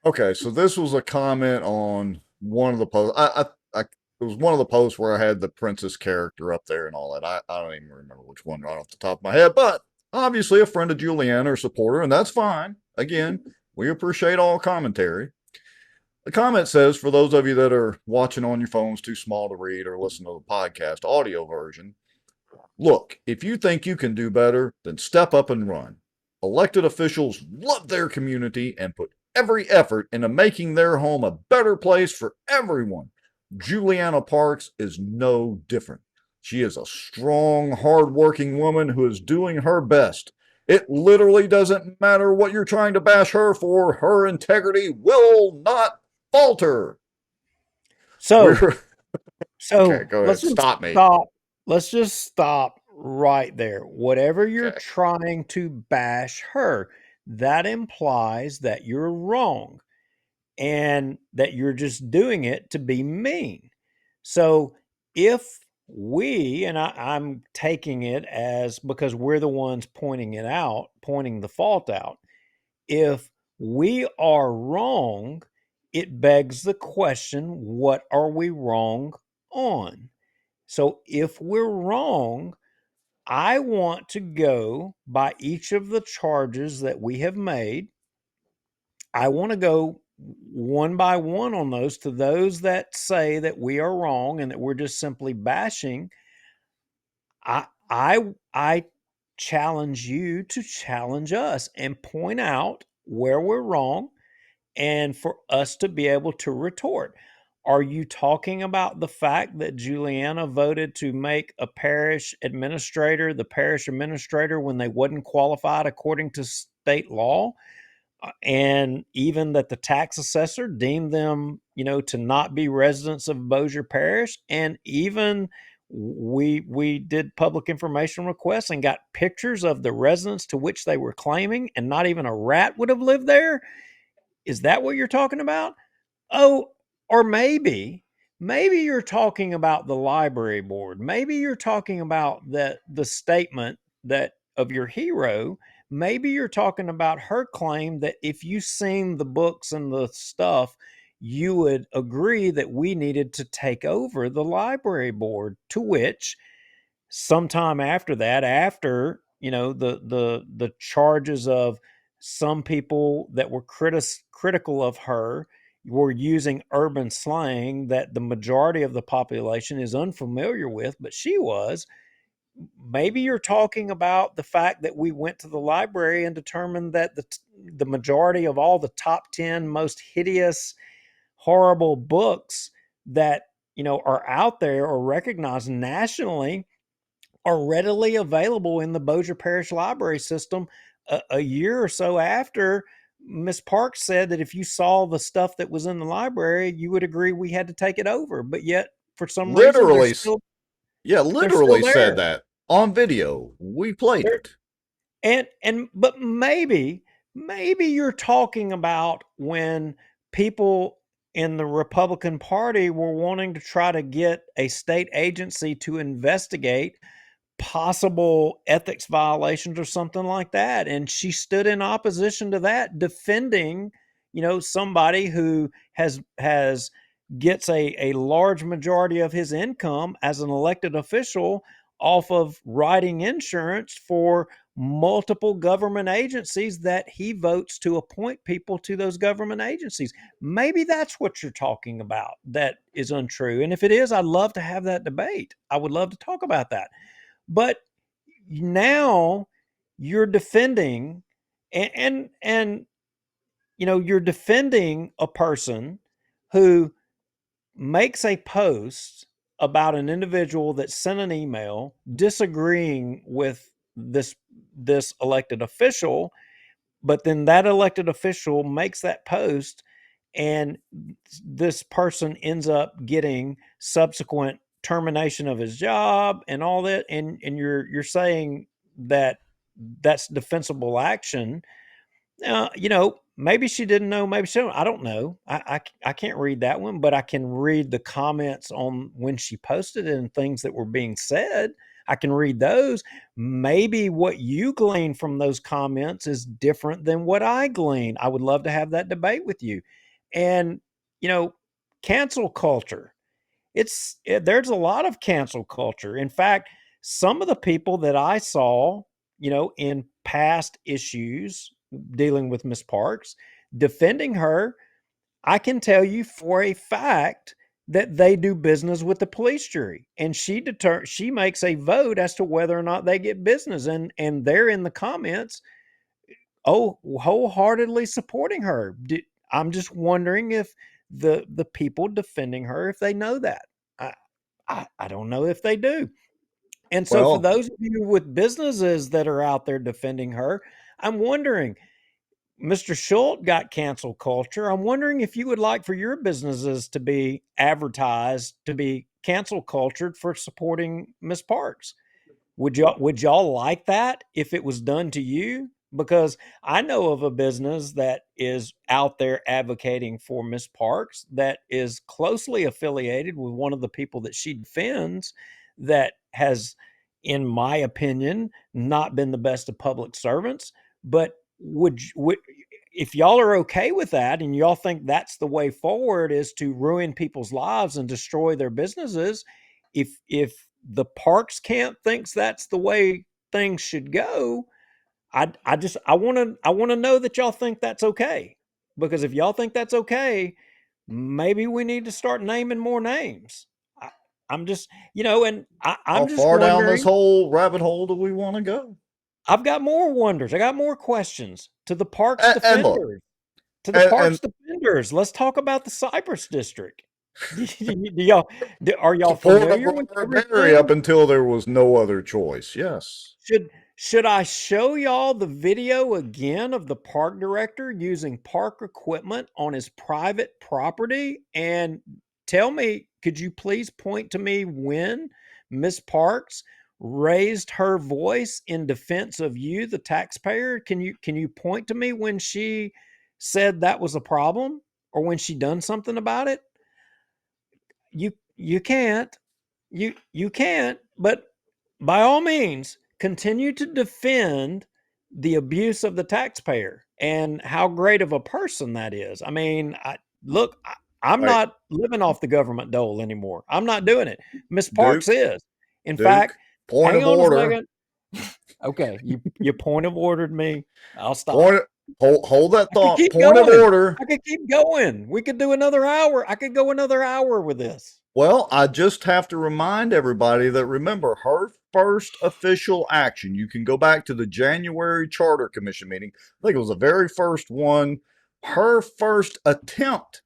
Okay, so this was a comment on one of the posts. It was one of the posts where I had the princess character up there and all that. I don't even remember which one right off the top of my head, but obviously a friend of Juliana or supporter, and that's fine. Again, we appreciate all commentary. The comment says, for those of you that are watching on your phones too small to read or listen to the podcast audio version, look, if you think you can do better, then step up and run. Elected officials love their community and put every effort into making their home a better place for everyone. Juliana Parks is no different. She is a strong, hardworking woman who is doing her best. It literally doesn't matter what you're trying to bash her for. Her integrity will not falter. So okay, go ahead. Stop me. Let's just stop right there. Whatever you're trying to bash her, that implies that you're wrong and that you're just doing it to be mean. So if we, and I'm taking it as because we're the ones pointing the fault out, if we are wrong, it begs the question, what are we wrong on? So if we're wrong, I want to go by each of the charges that we have made. I want to go one by one on those to those that say that we are wrong and that we're just simply bashing. I challenge you to challenge us and point out where we're wrong and for us to be able to retort. Are you talking about the fact that Juliana voted to make a parish administrator the parish administrator when they wasn't qualified according to state law? And even that the tax assessor deemed them, to not be residents of Bossier Parish, and even we did public information requests and got pictures of the residents to which they were claiming, and not even a rat would have lived there. Is that what you're talking about? Oh, or maybe you're talking about the library board. Maybe you're talking about the statement that of your hero. Maybe you're talking about her claim that if you seen the books and the stuff, you would agree that we needed to take over the library board, to which sometime after that, after the charges of some people that were critical of her were using urban slang that the majority of the population is unfamiliar with, but she was. Maybe you're talking about the fact that we went to the library and determined that the majority of all the top 10 most hideous, horrible books that are out there or recognized nationally are readily available in the Bossier Parish Library system a year or so after Miss Parks said that if you saw the stuff that was in the library, you would agree we had to take it over. But yet, for some reason, Literally, yeah, they're still literally said there. that on video. We played They're, it. but maybe you're talking about when people in the Republican Party were wanting to try to get a state agency to investigate possible ethics violations or something like that, and she stood in opposition to that, defending somebody who has gets a large majority of his income as an elected official off of writing insurance for multiple government agencies that he votes to appoint people to those government agencies. Maybe that's what you're talking about that is untrue, and if it is, I'd love to have that debate. I would love to talk about that. But now you're defending, and you're defending a person who makes a post about an individual that sent an email disagreeing with this elected official, but then that elected official makes that post, and this person ends up getting subsequent termination of his job and all that, and you're saying that that's defensible action. Maybe she didn't know, maybe she don't. I don't know. I can't read that one, but I can read the comments on when she posted it and things that were being said. I can read those. Maybe what you glean from those comments is different than what I glean. I would love to have that debate with you. And you know, cancel culture. There's a lot of cancel culture. In fact, some of the people that I saw, in past issues dealing with Miss Parks, defending her, I can tell you for a fact that they do business with the police jury, and she makes a vote as to whether or not they get business, and they're in the comments, wholeheartedly supporting her. I'm just wondering if the people defending her, if they know that. I, I don't know if they do. And so for Well, those of you with businesses that are out there defending her, I'm wondering, Mr. Schultz got cancel culture. I'm wondering if you would like for your businesses to be advertised to be cancel cultured for supporting Miss Parks. Would y'all like that if it was done to you? Because I know of a business that is out there advocating for Miss Parks that is closely affiliated with one of the people that she defends, that has, in my opinion, not been the best of public servants. But would if y'all are okay with that and y'all think that's the way forward, is to ruin people's lives and destroy their businesses, if the parks camp thinks that's the way things should go, I want to know that y'all think that's okay. Because if y'all think that's okay, maybe we need to start naming more names. I, I'm just, and how I'm just far down this wondering. whole rabbit hole do we want to go? I've got more wonders. I got more questions to the parks And look, defenders. To the and parks defenders. Let's talk about the Cypress District. Are y'all support of familiar with Robert Berry up everything? until there was no other choice. Yes. Should I show y'all the video again of the park director using park equipment on his private property? And tell me, could you please point to me when Miss Parks raised her voice in defense of you, the taxpayer? Can you point to me when she said that was a problem, or when she done something about it? You can't. You can't, but by all means, continue to defend the abuse of the taxpayer and how great of a person that is. I mean, look, I'm Hey, not living off the government dole anymore. I'm not doing it. Miss Parks Duke, is. In fact, Duke, point hang of on a order. second. Okay, you point of ordered me. I'll stop. Point. Hold that I could thought. keep Point of going. order. I could keep going. We could do another hour. I could go another hour with this. Well, I just have to remind everybody that, remember, her first official action, you can go back to the January Charter Commission meeting. I think it was the very first one. Her first attempt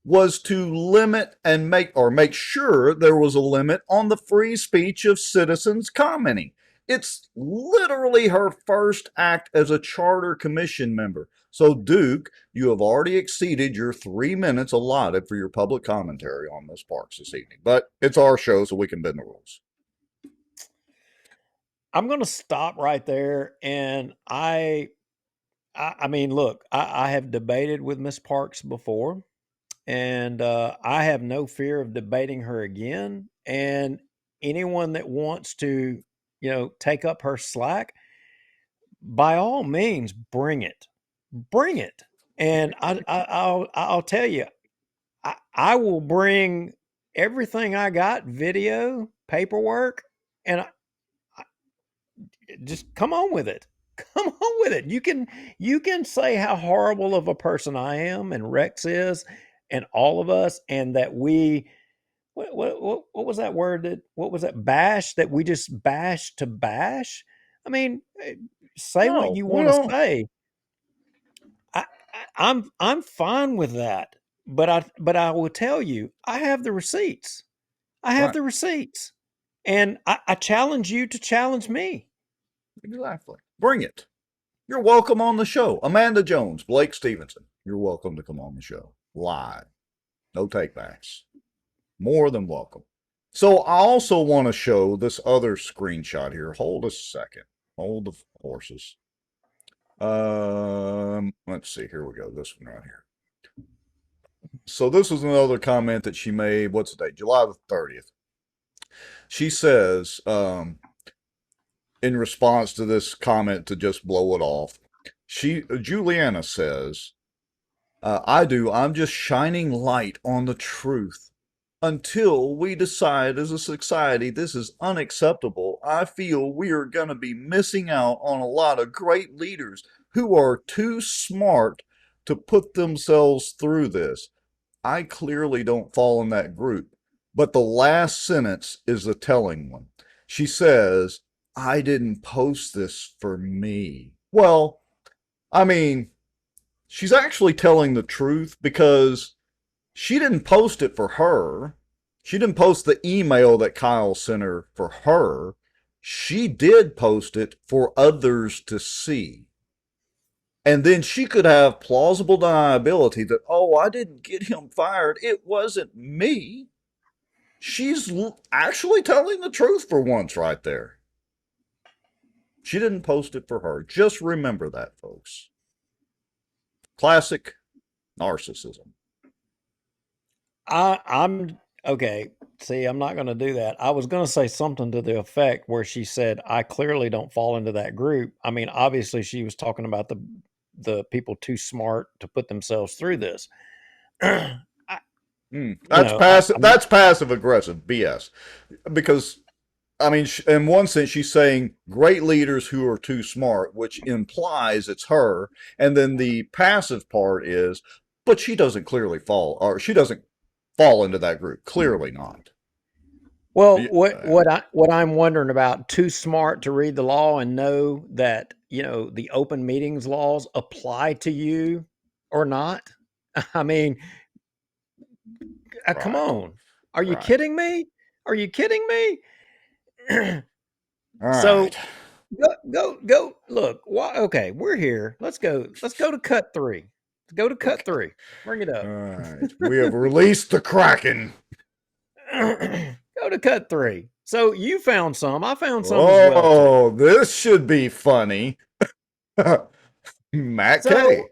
was to limit and make sure there was a limit on the free speech of citizens commenting. It's literally her first act as a charter commission member. So, Duke, you have already exceeded your 3 minutes allotted for your public commentary on Miss Parks this evening. But it's our show, so we can bend the rules. I'm going to stop right there. And I mean, look, I have debated with Miss Parks before, and I have no fear of debating her again. And anyone that wants to, take up her slack, by all means, bring it. And I'll tell you, I will bring everything I got, video, paperwork, and just come on with it. Come on with it. You can say how horrible of a person I am and Rex is and all of us, and that we what was that word, that what was that, bash, that we just bash to bash. I mean, say what No, you we want to don't. say. I'm fine with that. But I will tell you, I have the receipts. I have Right. the receipts. And I challenge you to challenge me. Exactly. Bring it. You're welcome on the show. Amanda Jones, Blake Stevenson, you're welcome to come on the show. Live. No takebacks. More than welcome. So I also want to show this other screenshot here. Hold a second. Hold the horses. Let's see. Here we go. This one right here. So this is another comment that she made. What's the date? July the 30th. She says, in response to this comment, to just blow it off, Juliana says, I'm just shining light on the truth. Until we decide as a society this is unacceptable, I feel we are going to be missing out on a lot of great leaders who are too smart to put themselves through this. I clearly don't fall in that group. But the last sentence is the telling one. She says, I didn't post this for me. Well, I mean, she's actually telling the truth, because she didn't post it for her. She didn't post the email that Kyle sent her for her. She did post it for others to see. And then she could have plausible deniability that, oh, I didn't get him fired. It wasn't me. She's actually telling the truth for once right there. She didn't post it for her. Just remember that, folks. Classic narcissism. I'm okay. See, I'm not going to do that. I was going to say something to the effect where she said, I clearly don't fall into that group. I mean, obviously, she was talking about the people too smart to put themselves through this. I, That's passive. That's passive aggressive BS. Because, I mean, in one sense, she's saying great leaders who are too smart, which implies it's her. And then the passive part is, but she doesn't clearly fall, or she doesn't fall into that group. Clearly not. Well, what I'm wondering about, too smart to read the law and know that, the open meetings laws apply to you or not. I mean, come Right. on. Are you Right. kidding me? Are you kidding me? All So right. go look. Okay, we're here. Let's go to cut 3. Let's go to cut 3. Bring it All up. right. We have released the Kraken. Go to cut 3. So you found some. I found some as well too. Oh, this should be funny. Matt K.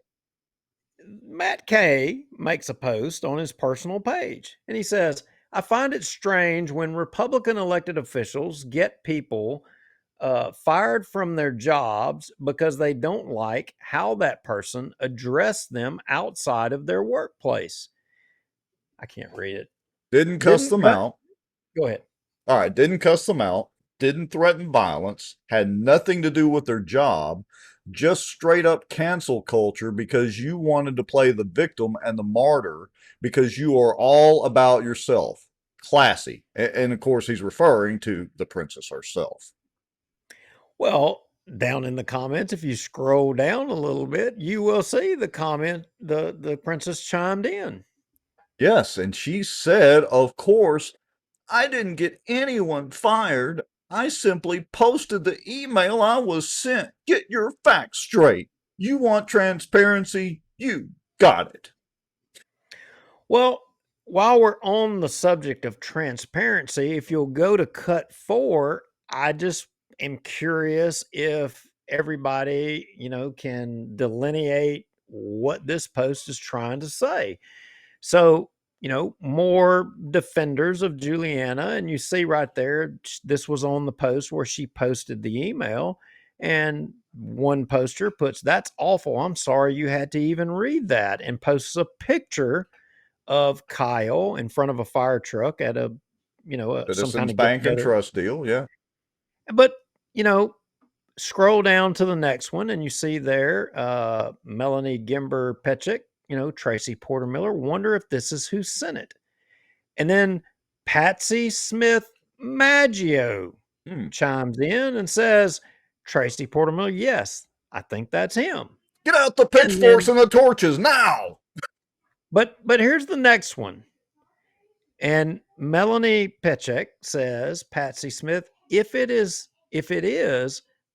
Matt K makes a post on his personal page, and he says, I find it strange when Republican elected officials get people fired from their jobs because they don't like how that person addressed them outside of their workplace. I can't read it. Didn't cuss them out. Go ahead. All right. Didn't cuss them out. Didn't threaten violence. Had nothing to do with their job. Just straight up cancel culture because you wanted to play the victim and the martyr because you are all about yourself. Classy. And of course, he's referring to the princess herself. Well, down in the comments, if you scroll down a little bit, you will see the comment, the princess chimed in. Yes, and she said, of course, I didn't get anyone fired. I simply posted the email I was sent. Get your facts straight. You want transparency? You got it. Well, while we're on the subject of transparency, if you'll go to cut 4, I just am curious if everybody, can delineate what this post is trying to say. So, more defenders of Juliana, and you see right there, this was on the post where she posted the email, and one poster puts, "That's awful. I'm sorry you had to even read that," and posts a picture of Kyle in front of a fire truck at some kind Citizens of get Bank and together. Trust deal, yeah. But, you know, scroll down to the next one and you see there Melanie Gimber Petchik, Tracy Porter Miller. Wonder if this is who sent it. And then Patsy Smith Maggio chimes in and says, Tracy Porter Miller, yes, I think that's him. Get out the And pitchforks then, and the torches now. but here's the next one. And Melanie Petchek says, Patsy Smith, if it is,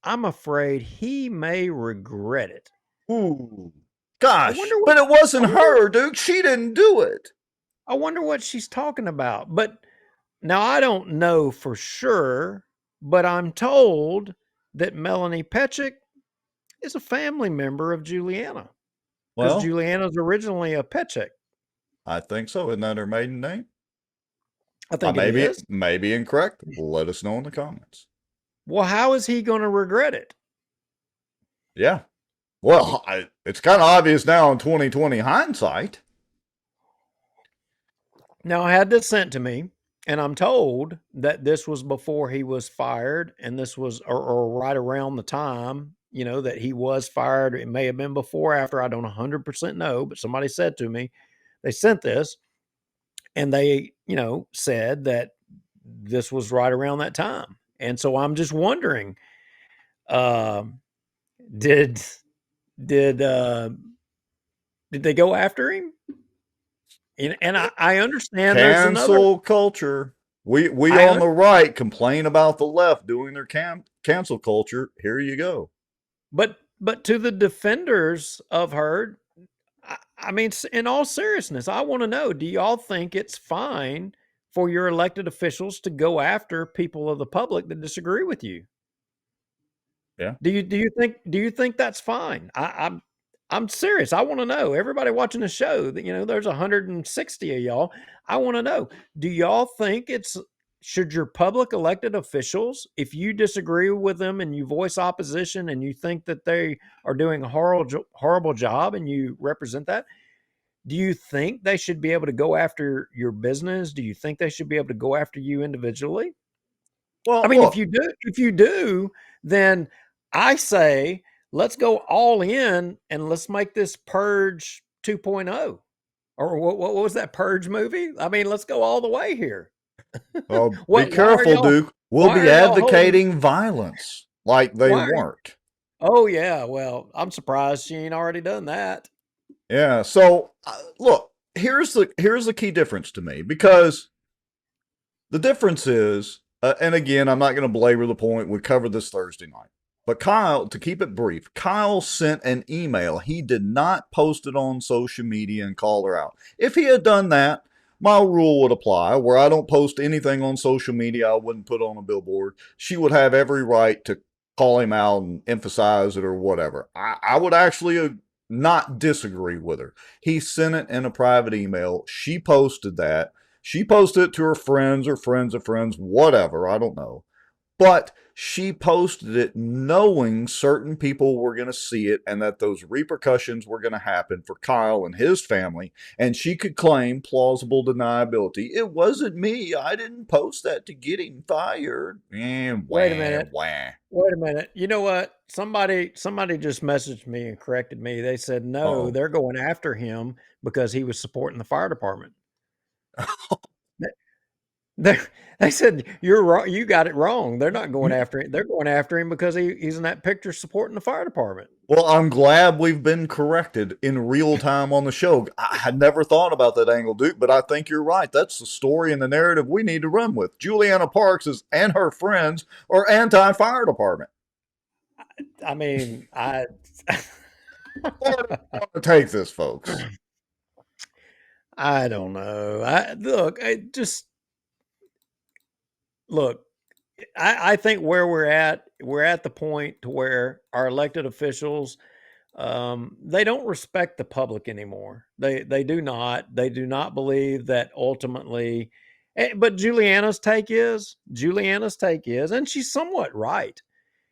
I'm afraid he may regret it. Ooh, I gosh, wonder what but it wasn't her, Duke. She didn't do it. I wonder what she's talking about. But now I don't know for sure, but I'm told that Melanie Petchek is a family member of Juliana because Well, Juliana's originally a Petchek. I think so. Isn't that her maiden name? I think it Maybe is. maybe incorrect. Let us know in the comments. Well, how is he going to regret it? Yeah. Well, it's kind of obvious now in 2020 hindsight. Now, I had this sent to me, and I'm told that this was before he was fired, and this was or right around the time, that he was fired. It may have been before, after. I don't 100% know, but somebody said to me, they sent this, and they, said that this was right around that time. And so I'm just wondering, uh, did did uh, did they go after him? And I understand there's another. Cancel culture. We I on the right complain about the left doing their cancel culture. Here you go. But to the defenders of her, I mean, in all seriousness, I want to know: do y'all think it's fine for your elected officials to go after people of the public that disagree with you? Yeah. Do you think that's fine? I'm serious. I want to know. Everybody watching the show, that there's 160 of y'all. I want to know. Do y'all think should your public elected officials, if you disagree with them and you voice opposition and you think that they are doing a horrible job and you represent that, do you think they should be able to go after your business? Do you think they should be able to go after you individually? I Well, mean, if look, you do, then I say let's go all in and let's make this Purge 2.0. Or what was that Purge movie? I mean, let's go all the way here. be What careful, Duke. We'll why be are y'all holding advocating violence like they why are, weren't. oh yeah, well, I'm surprised she ain't already done that. Yeah. So look, here's the key difference to me, because the difference is, and again, I'm not going to belabor the point. We covered this Thursday night. But Kyle, to keep it brief, Kyle sent an email. He did not post it on social media and call her out. If he had done that, my rule would apply, where I don't post anything on social media I wouldn't put on a billboard. She would have every right to call him out and emphasize it or whatever. I would actually not disagree with her. He sent it in a private email. She posted that. She posted it to her friends or friends of friends, whatever, I don't know. But she posted it knowing certain people were going to see it and that those repercussions were going to happen for Kyle and his family. And she could claim plausible deniability. It wasn't me. I didn't post that to get him fired. Wait a minute. Wah. Wait a minute. You know what? Somebody just messaged me and corrected me. They said no, Uh-oh. they're going after him because he was supporting the fire department. They're They said, "You're wrong. You got it wrong. They're not going after him. They're going after him because he's in that picture supporting the fire department." Well, I'm glad we've been corrected in real time on the show. I had never thought about that angle, Duke, but I think you're right. That's the story and the narrative we need to run with. Juliana Parks and her friends are anti-fire department. I mean, I Where do you want to take this, folks? I don't know. Look. I think where we're at the point to where our elected officials, they don't respect the public anymore. They do not. They do not believe that ultimately. But Juliana's take is, and she's somewhat right.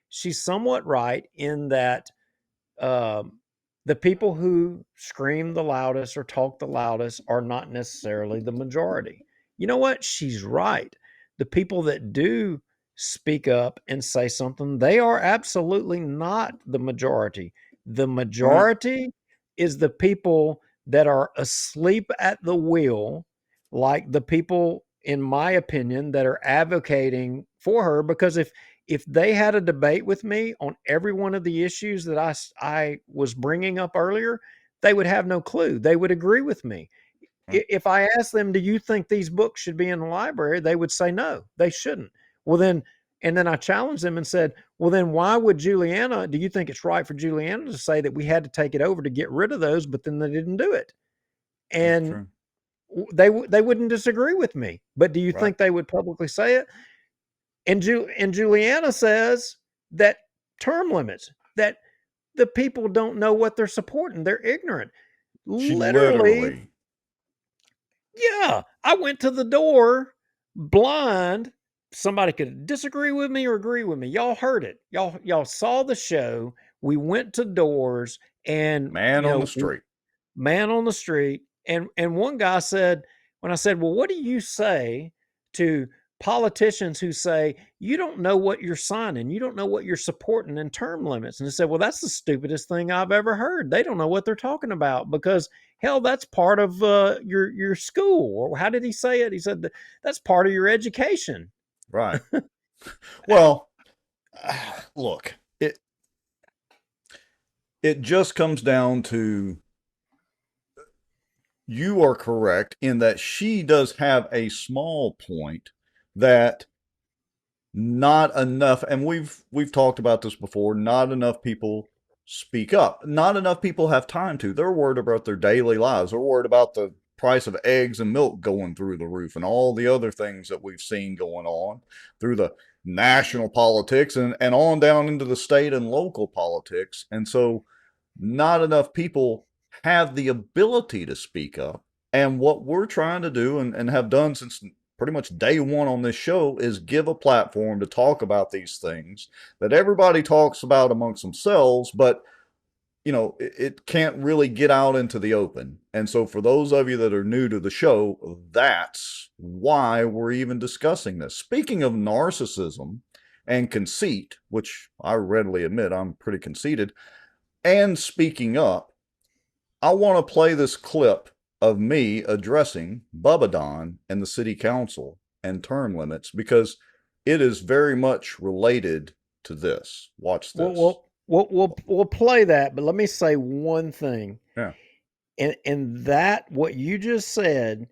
She's somewhat right in that um, the people who scream the loudest or talk the loudest are not necessarily the majority. You know what? She's right. The people that do speak up and say something, they are absolutely not the majority. The Right. majority is the people that are asleep at the wheel, like the people, in my opinion, that are advocating for her. Because if they had a debate with me on every one of the issues that I was bringing up earlier, they would have no clue. They would agree with me. If I asked them, "Do you think these books should be in the library?" they would say, "No, they shouldn't." Well, then, and then I challenged them and said, "Well, then why would Juliana, do you think it's right for Juliana to say that we had to take it over to get rid of those, but then they didn't do it?" That's And true. they wouldn't disagree with me. But do you Right. think they would publicly say it? And Juliana says that term limits, that the people don't know what they're supporting. They're ignorant. She Literally, literally, yeah. I went to the door blind. Somebody could disagree with me or agree with me. Y'all heard it. Y'all saw the show. We went to doors and man on the street. man on the street. And one guy said, when I said, "Well, what do you say to politicians who say you don't know what you're signing, you don't know what you're supporting in term limits?" And he said, "Well, that's the stupidest thing I've ever heard. They don't know what they're talking about because hell, that's part of your school." Or how did he say it? He said that's part of your education. Right. Well, look, it just comes down to, you are correct in that she does have a small point that not enough, and we've talked about this before, not enough people speak up. Not enough people have time to. They're worried about their daily lives. They're worried about the price of eggs and milk going through the roof and all the other things that we've seen going on through the national politics and on down into the state and local politics. And so not enough people have the ability to speak up. And what we're trying to do and have done since pretty much day one on this show is give a platform to talk about these things that everybody talks about amongst themselves, but it can't really get out into the open. And so for those of you that are new to the show, that's why we're even discussing this. Speaking of narcissism and conceit, which I readily admit I'm pretty conceited, and speaking up, I want to play this clip of me addressing Bubba Don and the city council and term limits because it is very much related to this. Watch We'll this. we'll we'll play that, but let me say one thing. Yeah. And that what you just said,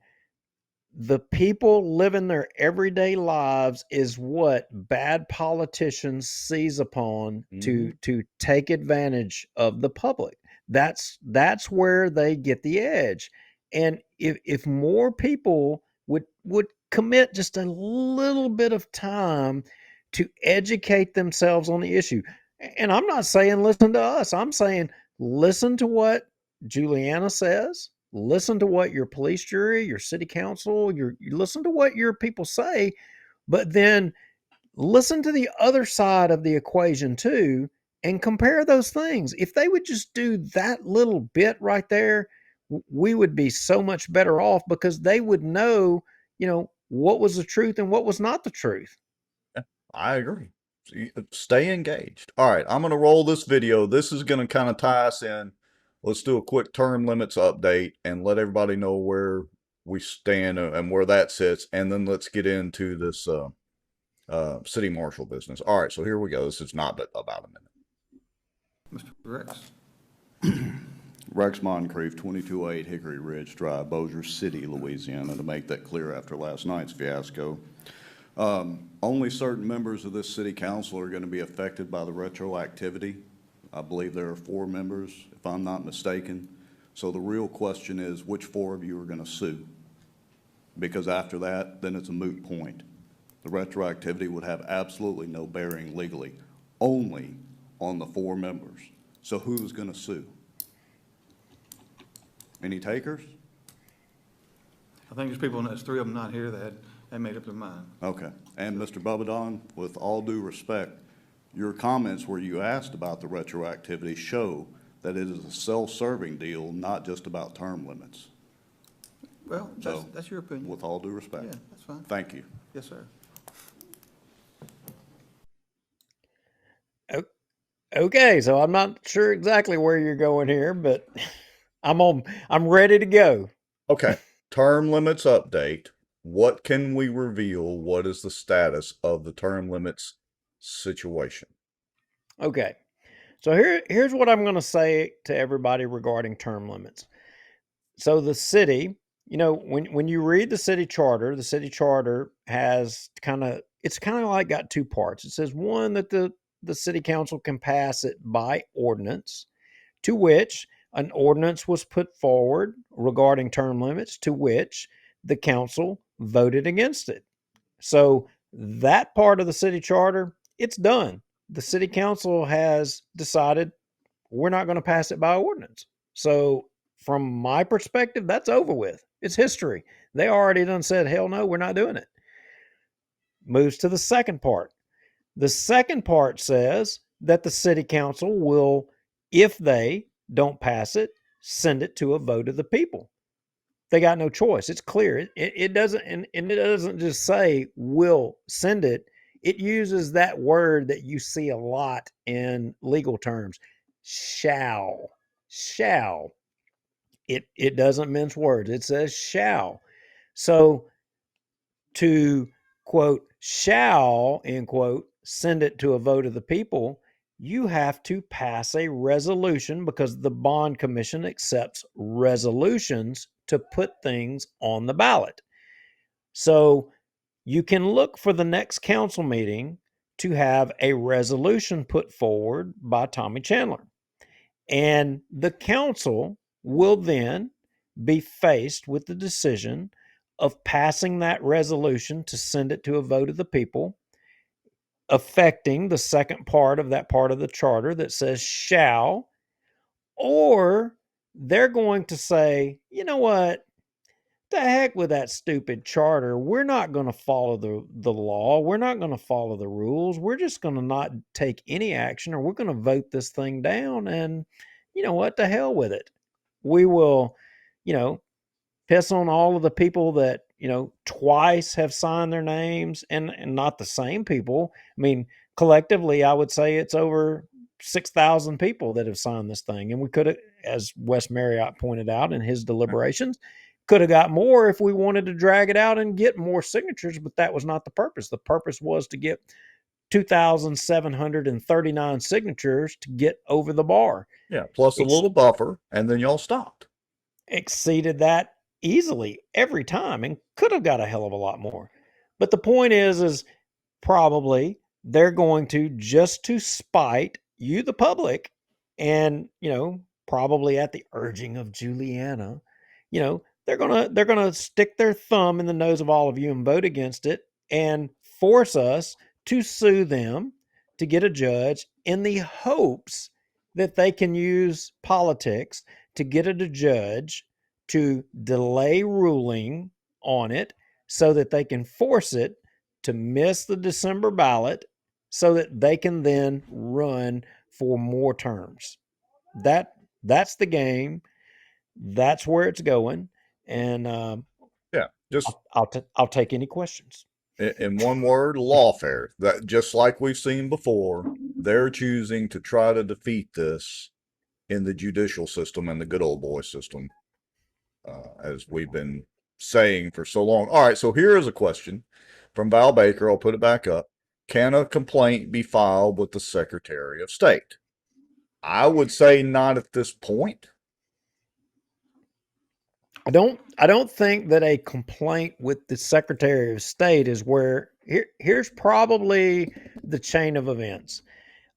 the people living their everyday lives is what bad politicians seize upon Mm-hmm. to take advantage of the public. That's where they get the edge. And if more people would commit just a little bit of time to educate themselves on the issue. And I'm not saying listen to us. I'm saying listen to what Juliana says, listen to what your police jury, your city council, you listen to what your people say, but then listen to the other side of the equation too and compare those things. If they would just do that little bit right there, we would be so much better off because they would know, what was the truth and what was not the truth. I agree. Stay engaged. All right, I'm going to roll this video. This is going to kind of tie us in. Let's do a quick term limits update and let everybody know where we stand and where that sits, and then let's get into this city marshal business. All right, so here we go. This is not but about a minute. Mr. Rex. Rex Moncrief, 228 Hickory Ridge Drive, Bossier City, Louisiana, to make that clear after last night's fiasco. Only certain members of this city council are going to be affected by the retroactivity. I believe there are 4 members, if I'm not mistaken. So the real question is, which 4 of you are going to sue? Because after that, then it's a moot point. The retroactivity would have absolutely no bearing legally, only on the 4 members. So who's going to sue? Any takers? I think there's people, there's 3 of them not here that had made up their mind. Okay. And Mr. Bubadon, with all due respect, your comments where you asked about the retroactivity show that it is a self-serving deal, not just about term limits. Well, So, that's your opinion. With all due respect. Yeah, that's fine. Thank you. Yes, sir. Okay, so I'm not sure exactly where you're going here, but I'm ready to go. Okay, term limits update. What can we reveal? What is the status of the term limits situation? Okay. So here's what I'm going to say to everybody regarding term limits. So the city, when you read the city charter has it's kind of like got 2 parts. It says, one, that the city council can pass it by ordinance, to which an ordinance was put forward regarding term limits, to which the council voted against it. So that part of the city charter, it's done. The city council has decided we're not going to pass it by ordinance. So from my perspective, that's over with. It's history. They already done said, hell no, we're not doing it. Moves to the second part. The second part says that the city council will, if they don't pass it, send it to a vote of the people. They got no choice. It's clear. It doesn't, and it doesn't just say will send it. It uses that word that you see a lot in legal terms, shall. It doesn't mince words. It says shall. So to quote shall end quote send it to a vote of the people, you have to pass a resolution, because the bond commission accepts resolutions to put things on the ballot. So you can look for the next council meeting to have a resolution put forward by Tommy Chandler. And the council will then be faced with the decision of passing that resolution to send it to a vote of the people, affecting the second part of that part of the charter that says shall, or they're going to say, you know what? The heck with that stupid charter. We're not going to follow the law. We're not going to follow the rules. We're just going to not take any action, or we're going to vote this thing down. And you know what? The hell with it. We will, piss on all of the people that, twice have signed their names, and not the same people. I mean, collectively, I would say it's over 6,000 people that have signed this thing. And we could have, as Wes Marriott pointed out in his deliberations, could have got more if we wanted to drag it out and get more signatures, but that was not the purpose. The purpose was to get 2,739 signatures to get over the bar. Yeah, plus a little buffer, and then y'all stopped. Exceeded that easily every time and could have got a hell of a lot more. But the point is probably they're going to, just to spite you, the public, and, probably at the urging of Juliana, they're gonna stick their thumb in the nose of all of you and vote against it and force us to sue them to get a judge, in the hopes that they can use politics to get a judge to delay ruling on it, so that they can force it to miss the December ballot, so that they can then run for more terms. That's the game. That's where it's going. And Yeah, just I'll take any questions. in one word, lawfare. That, just like we've seen before, they're choosing to try to defeat this in the judicial system and the good old boy system, as we've been saying for so long. All right, so here is a question from Val Baker. I'll put it back up. Can a complaint be filed with the Secretary of State? I would say not at this point. I don't think that a complaint with the Secretary of State is where here's probably the chain of events.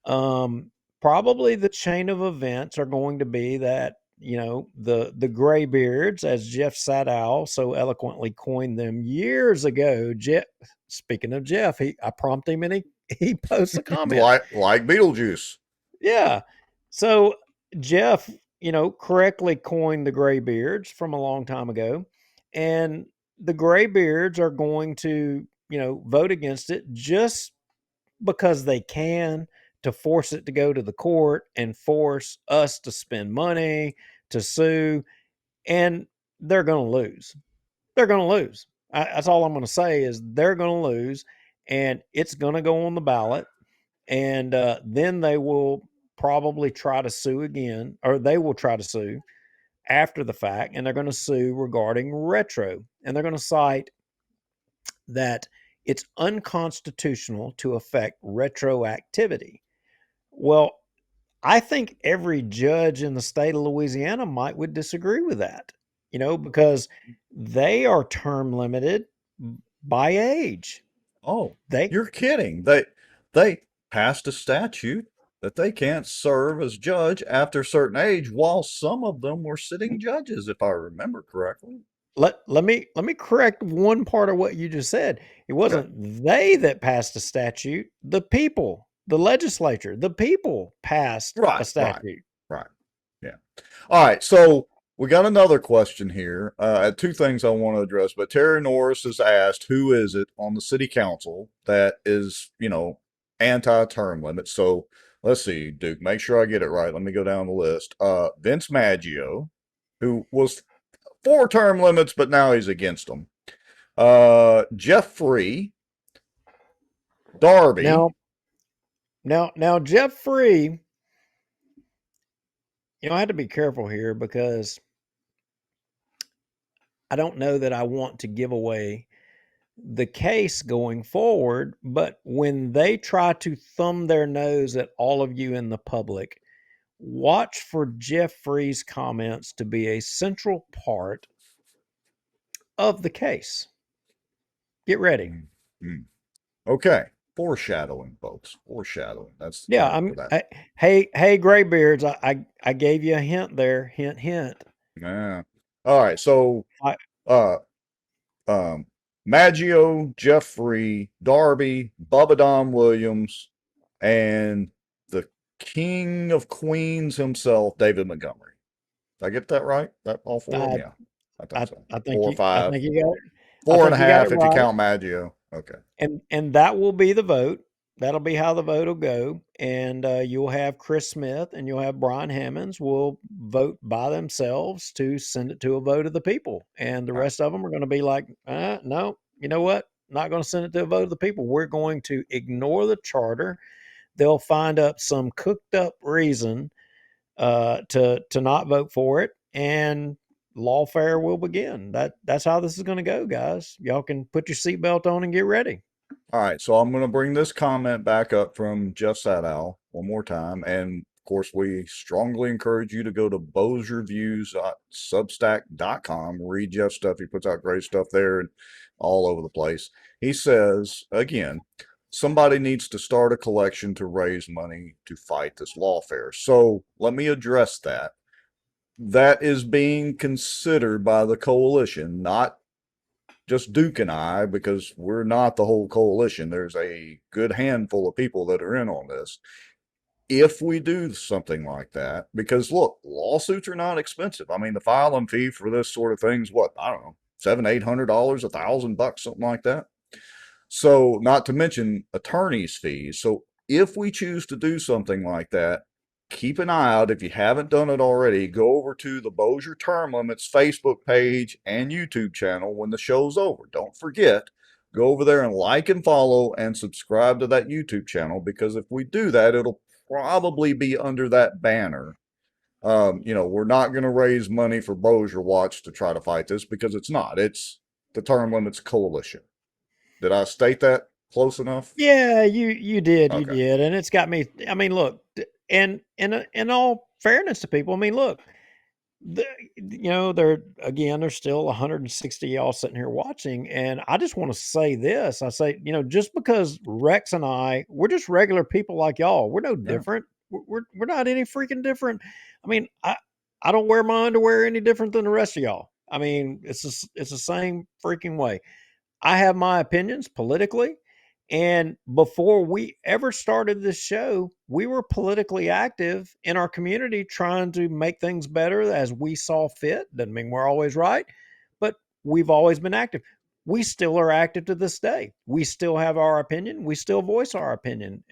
Um, Probably the chain of events are going to be that, the graybeards, as Jeff Sadow so eloquently coined them years ago. Jeff, speaking of Jeff, I prompt him and he posts a comment. like Beetlejuice. Yeah. So Jeff, correctly coined the graybeards from a long time ago. And the graybeards are going to, vote against it just because they can, to force it to go to the court and force us to spend money, to sue, and they're going to lose. They're going to lose. That's all I'm going to say is they're going to lose, and it's going to go on the ballot, and then they will probably try to sue again, or they will try to sue after the fact, and they're going to sue regarding retro, and they're going to cite that it's unconstitutional to affect retroactivity. Well, I think every judge in the state of Louisiana would disagree with that, because they are term limited by age. Oh, They you're kidding. They passed a statute that they can't serve as judge after a certain age, while some of them were sitting judges, if I remember correctly. let me correct one part of what you just said. It Okay. wasn't they that passed a statute. The people, the legislature, the people passed a Right, right, statute. right. Yeah. All right. So we got another question here. Two things I want to address, but Terry Norris has asked, who is it on the city council that is, anti-term limits? So let's see, Duke, make sure I get it right. Let me go down the list. Vince Maggio, who was for term limits, but now he's against them. Jeff Free, Darby. Now, Jeff Free, I had to be careful here because I don't know that I want to give away the case going forward, but when they try to thumb their nose at all of you in the public, watch for Jeff Free's comments to be a central part of the case. Get ready. Mm. Okay. Foreshadowing, folks. Foreshadowing. That's the Yeah, term for that. hey, graybeards, I gave you a hint there. Hint, hint. Yeah. All right. So, I, uh, Maggio, Jeffrey, Darby, Bubba Don Williams, and the King of Queens himself, David Montgomery. Did I get that right? That all four of I, them? Yeah, I think I, so. I think Four or you, I five. think you got it. I Four and a think you got it half if you right. count Maggio. Okay. And that will be the vote. That'll be how the vote will go. And you'll have Chris Smith and you'll have Brian Hammonds will vote by themselves to send it to a vote of the people. And the All right. rest of them are going to be like, no, you know what? Not going to send it to a vote of the people. We're going to ignore the charter. They'll find up some cooked up reason to not vote for it, and lawfare will begin. That's how this is going to go, guys. Y'all can put your seatbelt on and get ready. All right, so I'm going to bring this comment back up from Jeff Sadow one more time. And of course, we strongly encourage you to go to bossierreviews.substack.com. Read Jeff's stuff. He puts out great stuff there and all over the place. He says, again, somebody needs to start a collection to raise money to fight this lawfare. So let me address that. That is being considered by the coalition, not just Duke and I, because we're not the whole coalition. There's a good handful of people that are in on this. If we do something like that, because look, lawsuits are not expensive. I mean, the filing fee for this sort of thing's what, I don't know, $700-800, $1,000, something like that. So, not to mention attorney's fees. So, if we choose to do something like that, keep an eye out. If you haven't done it already, go over to the Bossier Term Limits Facebook page and YouTube channel when the show's over. Don't forget, go over there and like and follow and subscribe to that YouTube channel, because if we do that, it'll probably be under that banner We're not going to raise money for Bossier Watch to try to fight this because it's not. It's the Term Limits Coalition. Did I state that close enough? Yeah, you Okay. did, and it's got me. I mean, look, and in all fairness to people, I mean, look, the, there's still 160 y'all sitting here watching, and I just want to say this. I say, just because Rex and we're just regular people like y'all. We're no Yeah. different. We're not any freaking different. I mean, I don't wear my underwear any different than the rest of y'all. I mean, it's the same freaking way. I have my opinions politically. And before we ever started this show, we were politically active in our community trying to make things better as we saw fit. Doesn't mean we're always right, but we've always been active. We still are active to this day. We still have our opinion. We still voice our opinion.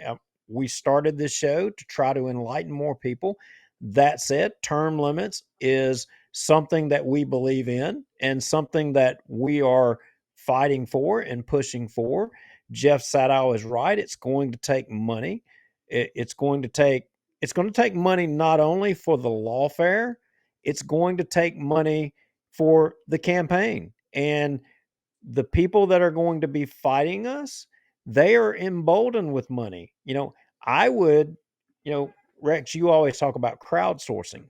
We started this show to try to enlighten more people. That said, term limits is something that we believe in and something that we are fighting for and pushing for. Jeff Sadow is right. It's going to take money. It's going to take money not only for the lawfare, it's going to take money for the campaign. And the people that are going to be fighting us, they are emboldened with money. I would, Rex, you always talk about crowdsourcing,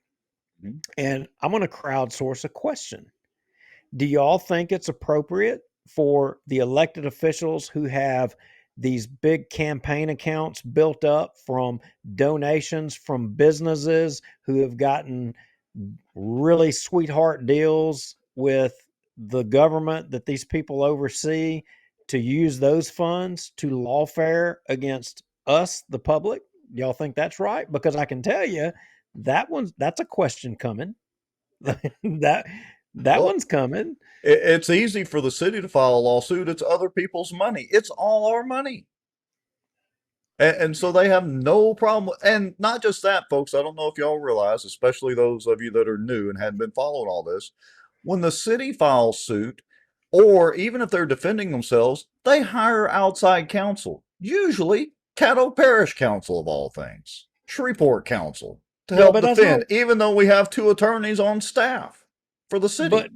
Mhm. and I'm going to crowdsource a question. Do y'all think it's appropriate for the elected officials who have these big campaign accounts built up from donations from businesses who have gotten really sweetheart deals with the government that these people oversee to use those funds to lawfare against us, the public? Y'all think that's right? Because I can tell you that's a question coming. that that Look, one's coming. it's easy for the city to file a lawsuit. It's other people's money. It's all our money. And so they have no problem. And not just that, folks. I don't know if y'all realize, especially those of you that are new and hadn't been following all this, when the city files suit, or even if they're defending themselves, they hire outside counsel, usually Caddo Parish Council of all things, Shreveport Council, to Yeah, help but that's not defend, even though we have two attorneys on staff for the but city.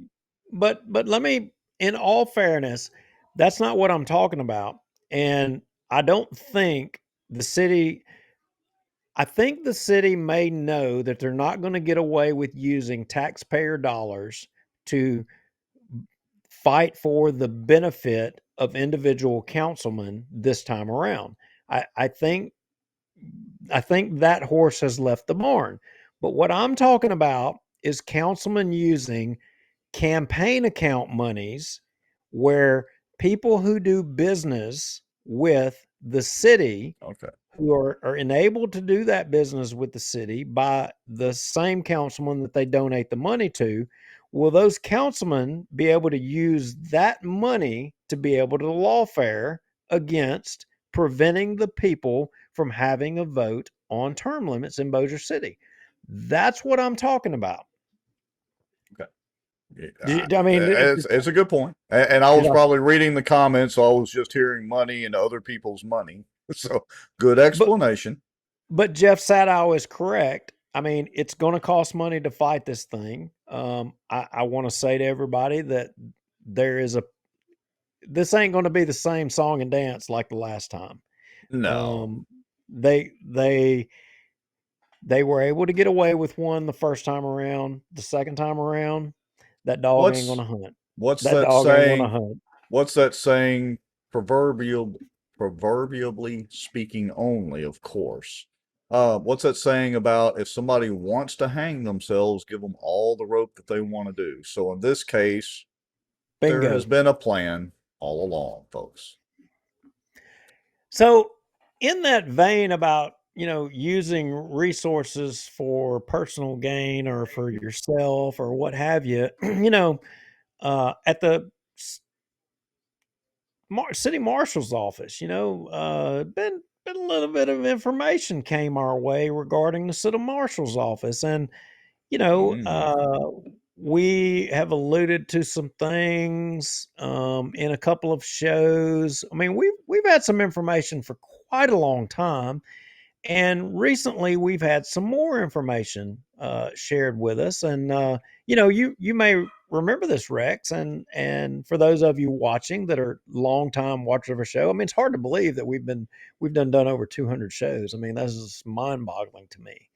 but let me, in all fairness, that's not what I'm talking about. And I don't think the city I think the city may know that they're not going to get away with using taxpayer dollars to fight for the benefit of individual councilmen this time around. I, I think I think that horse has left the barn. But what I'm talking about is councilmen using campaign account monies where people who do business with the city, Okay. who are enabled to do that business with the city by the same councilman that they donate the money to, will those councilmen be able to use that money to be able to lawfare against preventing the people from having a vote on term limits in Bossier City? That's what I'm talking about. Okay. I mean, It's a good point. And I did was I, probably reading the comments, so I was just hearing money and other people's money. So good but explanation. But Jeff Sadow is correct. I mean, it's going to cost money to fight this thing. I want to say to everybody that there is a this ain't going to be the same song and dance like the last time. No. Um, they they they were able to get away with one the first time around. The second time around, that dog ain't going What's to hunt. what's That that dog ain't going to saying? hunt. What's that saying? Proverbially speaking only, of course. What's that saying about if somebody wants to hang themselves, give them all the rope that they want to do? So in this case, there has Bingo. been a plan all along, folks. So, in that vein about, using resources for personal gain or for yourself or what have you, at the city marshal's office, been a little bit of information came our way regarding the city marshal's office, and you know, Mm. uh, we have alluded to some things in a couple of shows. I mean, we've had some information for quite a long time, And recently, we've had some more information shared with us, and you may remember this, Rex, and for those of you watching that are longtime watchers of our show, I mean, it's hard to believe that we've done over 200 shows. I mean, that's just mind boggling to me.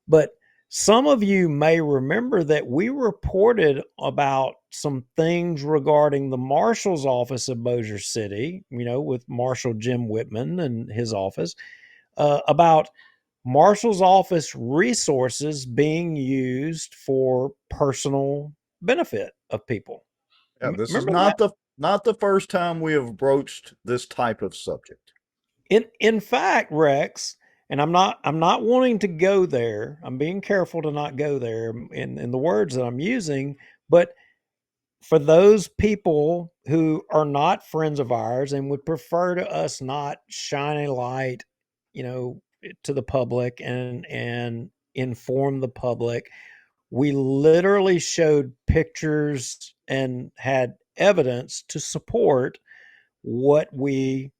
But some of you may remember that we reported about some things regarding the marshal's office of Bossier City, with Marshal Jim Whitman and his office, about Marshall's office resources being used for personal benefit of people. Yeah, this is Remember that? not the first time we have broached this type of subject. In fact, Rex, and I'm not wanting to go there. I'm being careful to not go there in the words that I'm using, but for those people who are not friends of ours and would prefer to us not shine a light, to the public and inform the public, we literally showed pictures and had evidence to support what we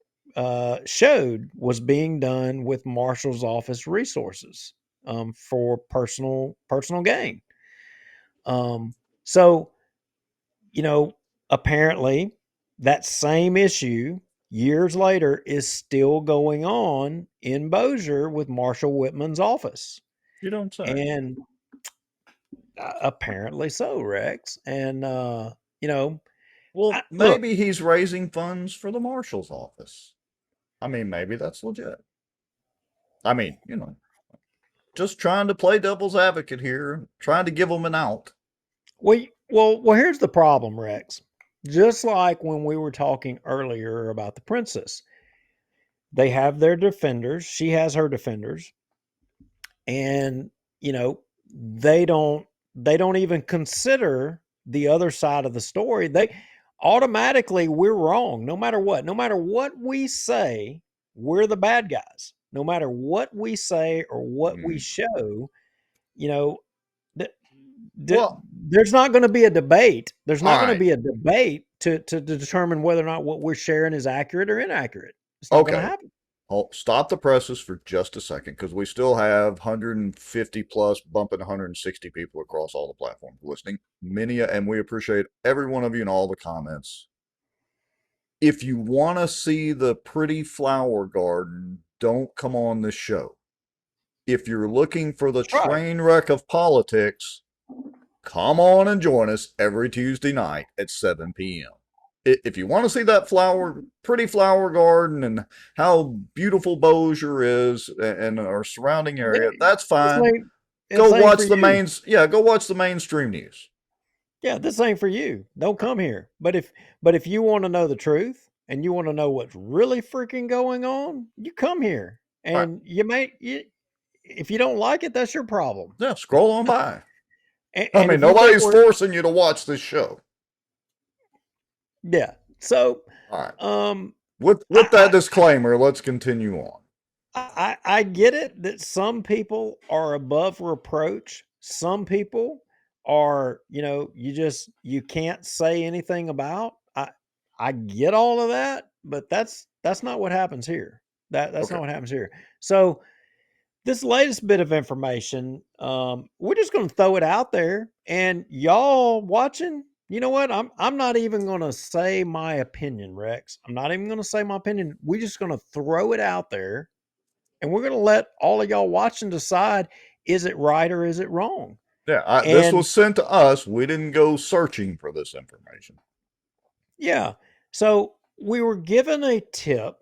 showed was being done with Marshall's office resources for personal gain. So apparently that same issue years later is still going on in Bossier with Marshall Whitman's office. You don't say. And apparently so, Rex. And, Well, look, maybe he's raising funds for the marshal's office. I mean, maybe that's legit. I mean, just trying to play devil's advocate here, trying to give them an out. well, here's the problem, Rex. Just like when we were talking earlier about the princess, they have their defenders. She has her defenders. And they don't even consider the other side of the story. They automatically, we're wrong no matter what we say, we're the bad guys. No matter what we say or what we show, you know th- Well, there's not going to be a debate. There's all not going to right. be a debate to determine whether or not what we're sharing is accurate or inaccurate. It's not going to Okay. happen. I'll stop the presses for just a second because we still have 150 plus, bumping 160 people across all the platforms listening. Many, and we appreciate every one of you in all the comments. If you want to see the pretty flower garden, don't come on this show. If you're looking for the That's right. train wreck of politics, come on and join us every Tuesday night at 7 p.m. If you want to see that pretty flower garden and how beautiful Bossier is and our surrounding area, that's fine. Go watch the go watch the mainstream news. Yeah, this ain't for you. Don't come here. But if you want to know the truth and you want to know what's really freaking going on, you come here. All right. And if you don't like it, that's your problem. Yeah, scroll on by. I And mean, if you think nobody's forcing you to watch this show. yeah. So, All right. um, With that disclaimer, let's continue on. I get it that some people are above reproach. Some people are, you can't say anything about. I get all of that, but that's not what happens here. That's Okay. not what happens here. So this latest bit of information, we're just going to throw it out there, and y'all watching. You know what? I'm not even going to say my opinion, Rex. I'm not even going to say my opinion. We're just going to throw it out there, and we're going to let all of y'all watching decide, is it right or is it wrong? Yeah, this And was sent to us. We didn't go searching for this information. yeah, so we were given a tip.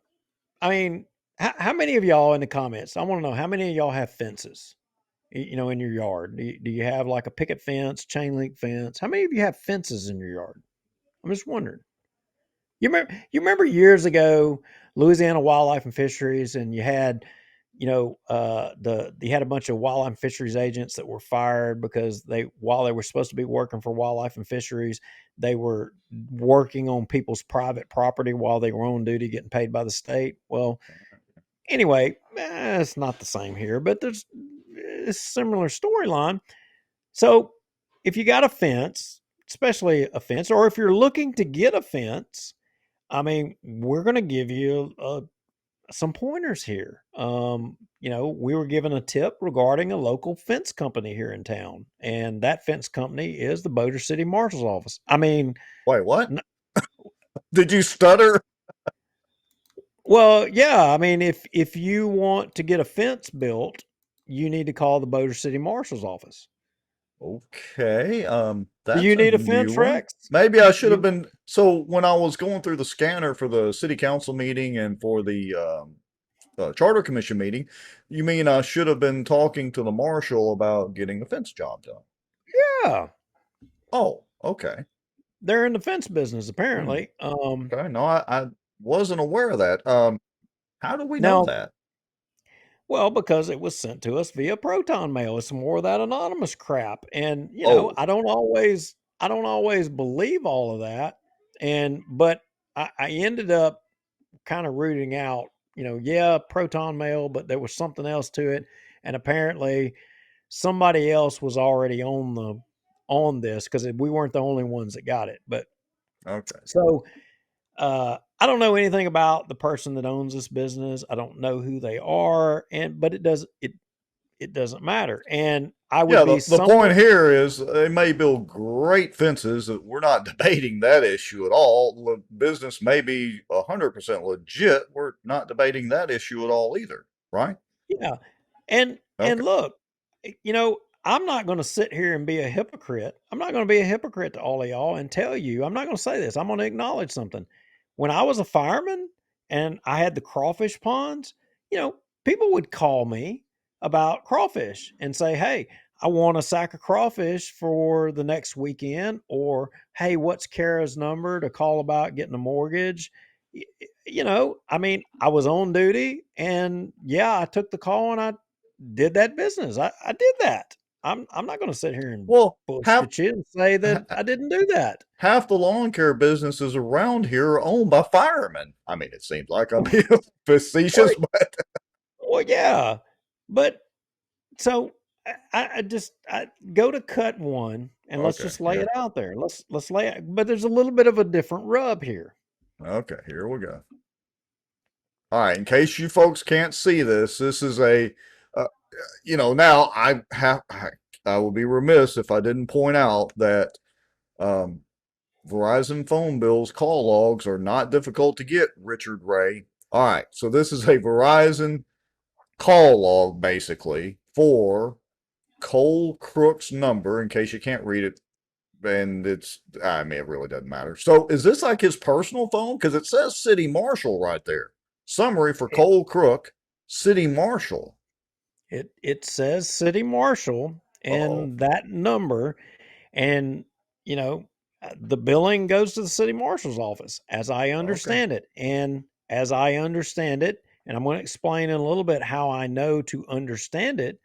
I mean, how many of y'all in the comments? I want to know how many of y'all have fences, in your yard. Do you have like a picket fence, chain link fence? How many of you have fences in your yard? I'm just wondering. You remember years ago, Louisiana Wildlife and Fisheries, and you had, you had a bunch of wildlife and fisheries agents that were fired because while they were supposed to be working for wildlife and fisheries, they were working on people's private property while they were on duty, getting paid by the state. Well, anyway, it's not the same here, but there's a similar storyline. So, if you got a fence, especially a fence, or if you're looking to get a fence, I mean, we're going to give you some pointers here. We were given a tip regarding a local fence company here in town, and that fence company is the Bossier City Marshal's office. I mean, Wait, what? n- Did you stutter? well, yeah. I mean, if you want to get a fence built, you need to call the Bossier City Marshal's office. Okay, Do that's you a need a new fence, one. Rex? Maybe I You should have you been. So when I was going through the scanner for the city council meeting and for the charter commission meeting, you mean I should have been talking to the marshal about getting the fence job done? yeah. Oh, okay. They're in the fence business Hmm. apparently. Okay. No, I wasn't aware of that. How do we know Now, that? well, because it was sent to us via proton mail. It's more of that anonymous crap. And, Oh, I don't always believe all of that. But I ended up kind of rooting out, yeah, proton mail, but there was something else to it. And apparently somebody else was already on this because we weren't the only ones that got it. But okay. so I don't know anything about the person that owns this business. I don't know who they are, but it doesn't matter. And I would Yeah, be the point somewhat here is they may build great fences. We're not debating that issue at all. The business may be 100% legit. We're not debating that issue at all either, right? yeah. And Okay. look, I'm not going to sit here and be a hypocrite. I'm not going to be a hypocrite to all of y'all and tell you. I'm not going to say this. I'm going to acknowledge something. When I was a fireman and I had the crawfish ponds, you know, people would call me about crawfish and say, "Hey, I want a sack of crawfish for the next weekend," or "Hey, what's Kara's number to call about getting a mortgage?" I mean, I was on duty and yeah, I took the call and I did that business. I did that. I'm not going to sit here and Well, bullshit you and say that ha- I didn't do that. half the lawn care businesses around here are owned by firemen. I mean, it seems like I'm being Well, facetious, but well, yeah, but so I just go to cut one and let's okay, just lay yeah. it out there. Let's lay it. But there's a little bit of a different rub here. Okay, here we go. All right, in case you folks can't see this, this is uh, now I will be remiss if I didn't point out that um, Verizon phone bills call logs are not difficult to get, Richard Ray. All right, so this is a Verizon call log basically for Cole Crook's number, in case you can't read it, and I mean, it really doesn't matter. So is this like his personal phone? Because it says City Marshal right there. Summary for It Cole Crook, City Marshal. it says city marshal Uh-oh. and that number. And, you know, the billing goes to the city marshal's office, as I Okay. understand it. And as I understand it, and I'm going to explain in a little bit how I know to understand it,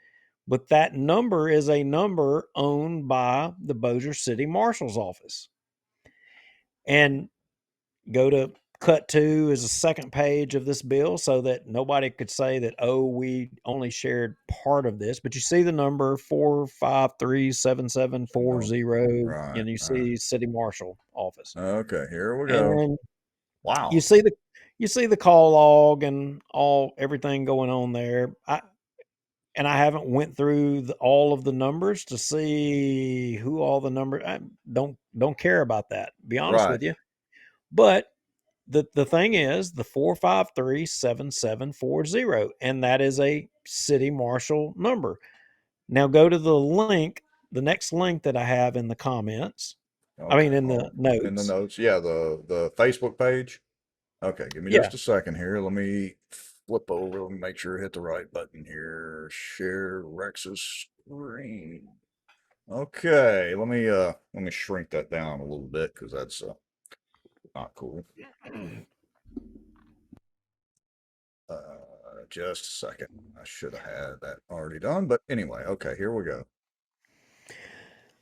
but that number is a number owned by the Bossier City Marshal's office. And go to cut two is the second page of this bill so that nobody could say that, oh, we only shared part of this. But you see the number 4537740, Oh, right, you right. see city marshal office. Okay, here we go. And you Wow. see the you see the call log and everything going on there. I haven't went through all of the numbers to see who all the numbers. I don't care about that. Be honest Right. with you. But the thing is the 4537740, and that is a city marshal number. Now go to the next link that I have in the comments. I Okay. mean in the Oh, in the notes. notes. Yeah, the Facebook page. Okay, give me Yeah. just a second here. Let me flip over. Let me make sure I hit the right button here. Share Rex's screen. Okay, let me shrink that down a little bit because that's not cool. Just a second. I should have had that already done, but anyway, okay, here we go.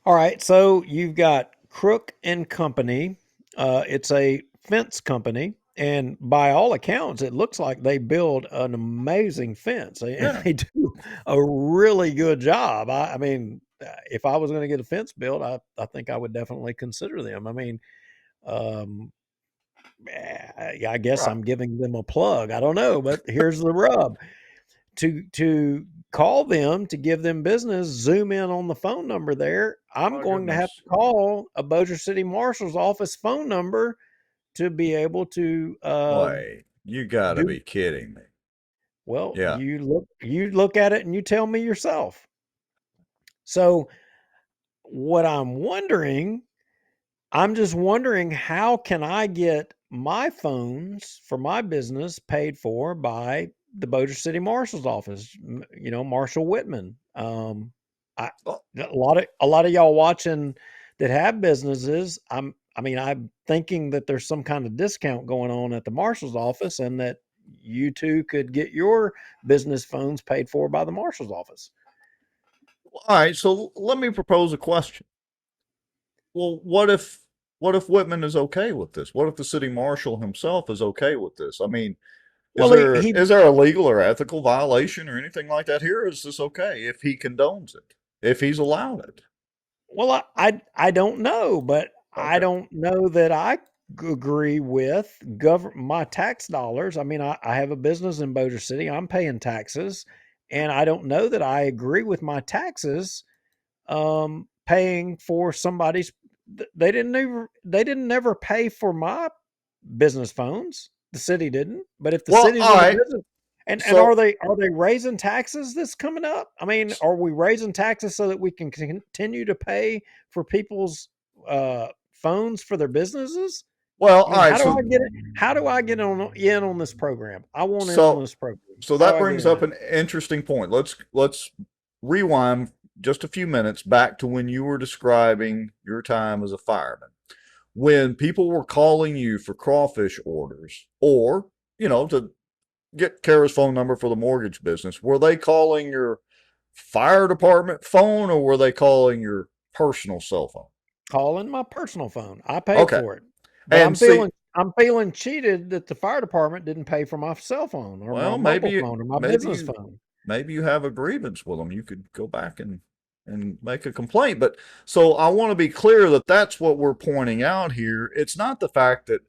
All right, so you've got Crook and Company. It's a fence company, and by all accounts, it looks like they build an amazing fence, and Yeah. they do a really good job. I mean, if I was going to get a fence built, I think I would definitely consider them. I mean, um, I guess Right. I'm giving them a plug. I don't know, but here's the rub. To call them, to give them business, zoom in on the phone number there, I'm My going to have goodness. to call a Bossier City Marshal's office phone number to be able to, Wait, you gotta do be kidding me. well, Yeah. you look at it and you tell me yourself. So, what I'm just wondering, how can I get my phones for my business paid for by the Bossier City Marshal's office? Marshall Whitman. I Oh, a lot of y'all watching that have businesses. I'm thinking that there's some kind of discount going on at the Marshal's office, and that you too could get your business phones paid for by the Marshal's office. all right. So let me propose a question. Well, what if Whitman is okay with this? What if the city marshal himself is okay with this? I mean, is Well, there he is there a legal or ethical violation or anything like that here? Or is this okay if he condones it, if he's allowed it? Well, I don't know, but I Okay. don't know that I agree with my tax dollars. I mean, I have a business in Bossier City. I'm paying taxes, and I don't know that I agree with my taxes paying for somebody's. They didn't ever pay for my business phones. The city didn't. But if the Well, city's all in the right. business, and So, are they raising taxes that's coming up? I mean, are we raising taxes so that we can continue to pay for people's phones for their businesses? well, I all mean, right. how do So, I get it? How do I get in on this program? I want in on so, this program. so How do that I get brings in up there? an interesting point. Let's rewind just a few minutes back to when you were describing your time as a fireman. When people were calling you for crawfish orders, or to get Kara's phone number for the mortgage business, were they calling your fire department phone or were they calling your personal cell phone? Calling my personal phone. I paid Okay. for it, but And see, I'm feeling cheated that the fire department didn't pay for my cell phone or my well, mobile phone or my maybe business you phone. maybe you have a grievance with them. You could go back and make a complaint. But so I want to be clear that that's what we're pointing out here. It's not the fact that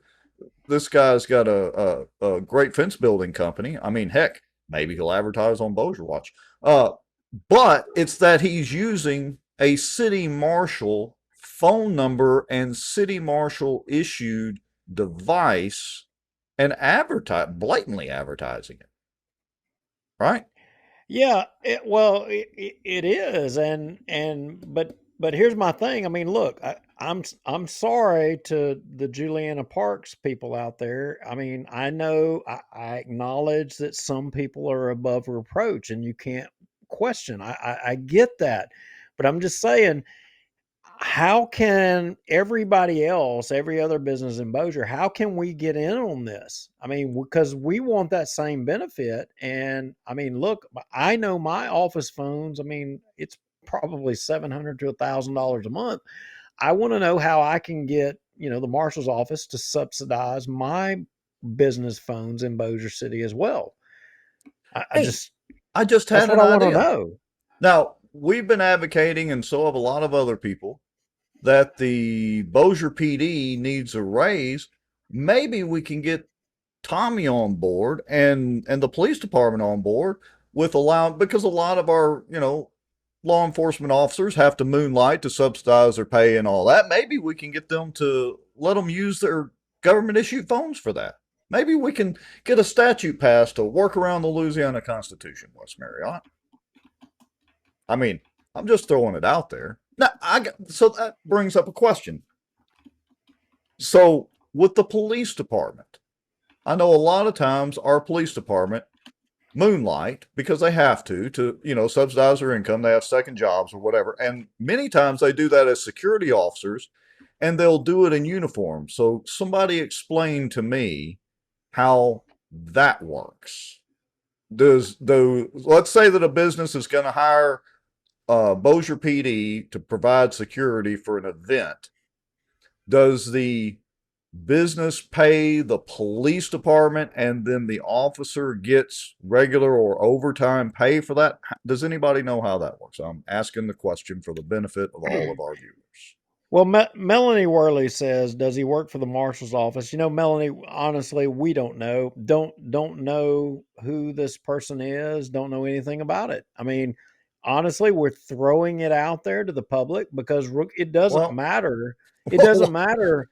this guy's got a great fence building company. I mean, heck, maybe he'll advertise on Bossier Watch. Uh, but it's that he's using a city marshal phone number and city marshal issued device and blatantly advertising it, right? Yeah, it is, but here's my thing. I mean, look, I'm sorry to the Juliana Parks people out there. I mean, I know I acknowledge that some people are above reproach, and you can't question. I get that, but I'm just saying, how can everybody else, every other business in Bossier, how can we get in on this? I mean, because we want that same benefit. And I mean, look, I know my office phones. I mean, it's probably $700 to $1,000 a month. I want to know how I can get the marshal's office to subsidize my business phones in Bossier City as well. I Hey, just I just That's had what an I want to idea. know. Now, we've been advocating, and so have a lot of other people, that the Bossier PD needs a raise. Maybe we can get Tommy on board and the police department on board with allowing, because a lot of our law enforcement officers have to moonlight to subsidize their pay and all that. Maybe we can get them to let them use their government issued phones for that. Maybe we can get a statute passed to work around the Louisiana Constitution, West Marriott. I mean, I'm just throwing it out there. Now, so that brings up a question. So, with the police department, I know a lot of times our police department moonlight because they have to subsidize their income. They have second jobs or whatever, and many times they do that as security officers, and they'll do it in uniform. So, somebody explain to me how that works. Let's say that a business is going to hire Bossier PD to provide security for an event. Does the business pay the police department and then the officer gets regular or overtime pay for that? Does anybody know how that works? I'm asking the question for the benefit of all of our viewers. Well, Melanie Worley says, "Does he work for the marshal's office?" You know, Melanie, honestly, we don't know. Don't know who this person is. Don't know anything about it. I mean, honestly, we're throwing it out there to the public because it doesn't Well, matter. It doesn't matter.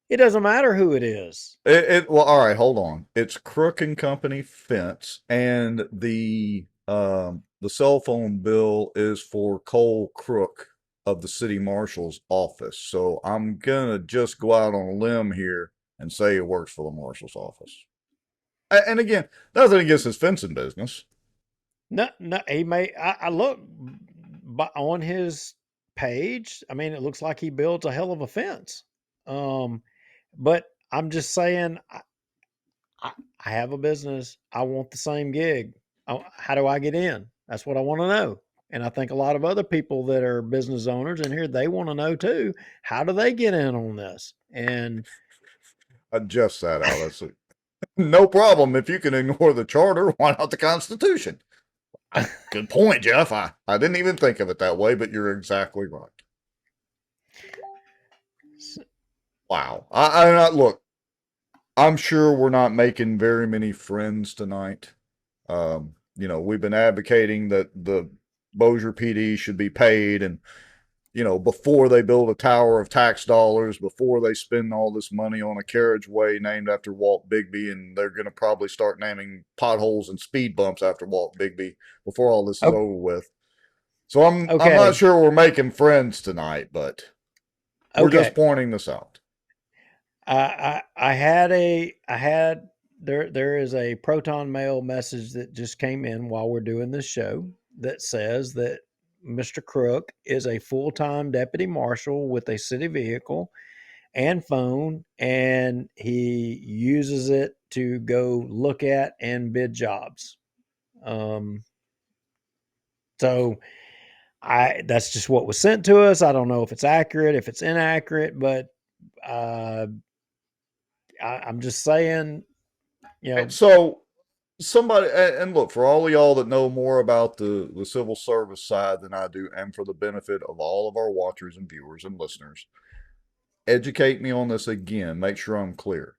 It doesn't matter who it is. well, all right, hold on. It's Crook and Company Fence, and the cell phone bill is for Cole Crook of the city marshal's office. So I'm gonna just go out on a limb here and say it works for the marshal's office. And again, nothing against his fencing business. No, no, he may. I look on his page. I mean, it looks like he builds a hell of a fence. Um, but I'm just saying, I have a business. I want the same gig. How do I get in? That's what I want to know. And I think a lot of other people that are business owners in here, they want to know too. How do they get in on this? And Adjust that out. That's no problem. If you can ignore the charter, why not the Constitution? Good point, Jeff. I didn't even think of it that way, but you're exactly right. Wow. Look, I'm sure we're not making very many friends tonight. We've been advocating that the Bossier PD should be paid, and before they build a tower of tax dollars, before they spend all this money on a carriageway named after Walt Bigby, and they're going to probably start naming potholes and speed bumps after Walt Bigby before all this is over with. So I'm not okay, sure we're making friends tonight, but we're just okay. pointing this out. I had there is a Proton Mail message that just came in while we're doing this show that says that Mr. Crook is a full-time deputy marshal with a city vehicle and phone, and he uses it to go look at and bid jobs. Um, so that's just what was sent to us. I don't know if it's accurate, if it's inaccurate, but uh, I'm just saying, you know, So somebody, and look, for all of y'all that know more about the civil service side than I do, and for the benefit of all of our watchers and viewers and listeners, educate me on this again. Make sure I'm clear.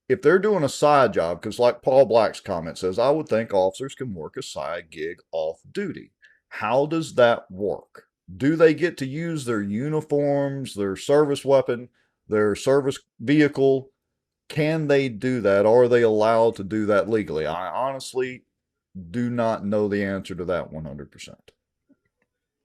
If they're doing a side job, because like Paul Black's comment says, I would think officers can work a side gig off duty. How does that work? Do they get to use their uniforms, their service weapon, their service vehicle? Can they do that? Or are they allowed to do that legally? I honestly do not know the answer to that 100%.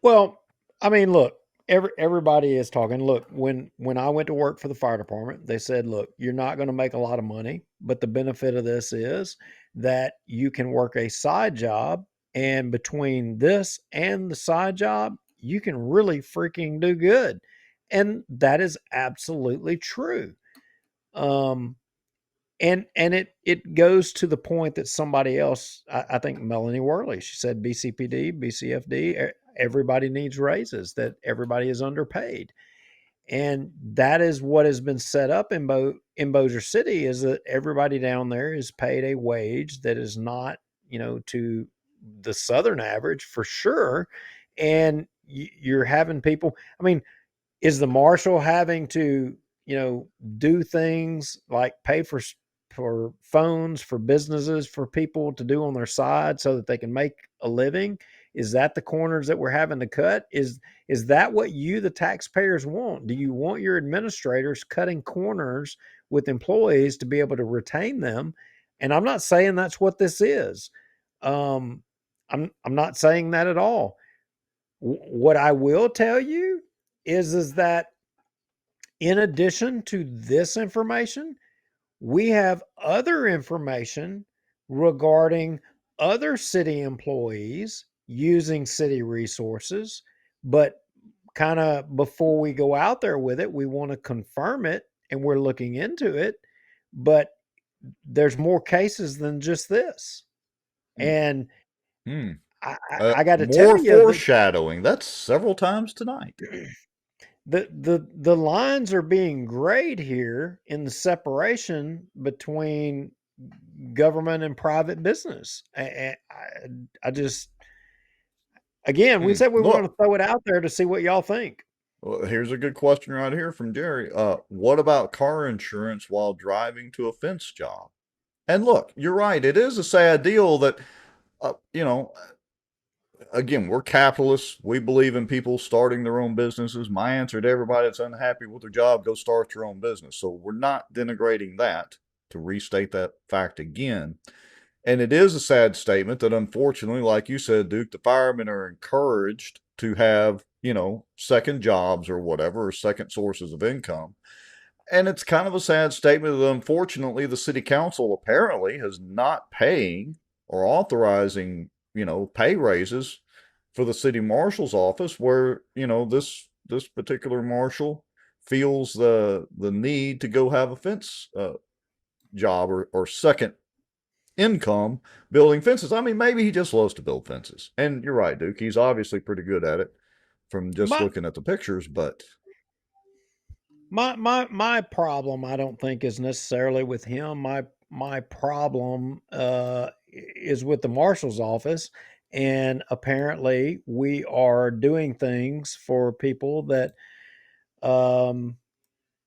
well, I mean, look, everybody is talking. Look, when I went to work for the fire department, they said, "Look, you're not going to make a lot of money, but the benefit of this is that you can work a side job, and between this and the side job, you can really freaking do good." And that is absolutely true. Um, and it goes to the point that somebody else, I think Melanie Worley, she said BCPD, BCFD, everybody needs raises, that everybody is underpaid. And that is what has been set up in Bossier City, is that everybody down there is paid a wage that is not, to the Southern average for sure. And you're having people, I mean, is the marshal having to, do things like pay for phones for businesses for people to do on their side so that they can make a living? Is that the corners that we're having to cut? Is that what you, the taxpayers, want? Do you want your administrators cutting corners with employees to be able to retain them? And I'm not saying that's what this is. um I'm not saying that at all. What I will tell you is that in addition to this information, we have other information regarding other city employees using city resources. But kind of before we go out there with it, we want to confirm it, and we're looking into it. But there's more cases than just this. Hmm. And Hmm. I got to tell More you that foreshadowing. That's several times tonight. the lines are being grayed here in the separation between government and private business. I just, again, we Hmm. said we were going Look, to throw it out there to see what y'all think. Well, here's a good question right here from Jerry. What about car insurance while driving to a fence job? And look, you're right. It is a sad deal that, you know, again, we're capitalists. We believe in people starting their own businesses. My answer to everybody that's unhappy with their job, go start your own business. So we're not denigrating that, to restate that fact again. And it is a sad statement that unfortunately, like you said, Duke, the firemen are encouraged to have, second jobs or whatever, or second sources of income. And it's kind of a sad statement that unfortunately the city council apparently is not paying or authorizing, pay raises for the city marshal's office, where, this particular marshal feels the need to go have a fence job, or second income building fences. I mean, maybe he just loves to build fences. And you're right, Duke. He's obviously pretty good at it from just My looking at the pictures, but my problem, I don't think, is necessarily with him. My problem is with the marshal's office, and apparently we are doing things for people that um,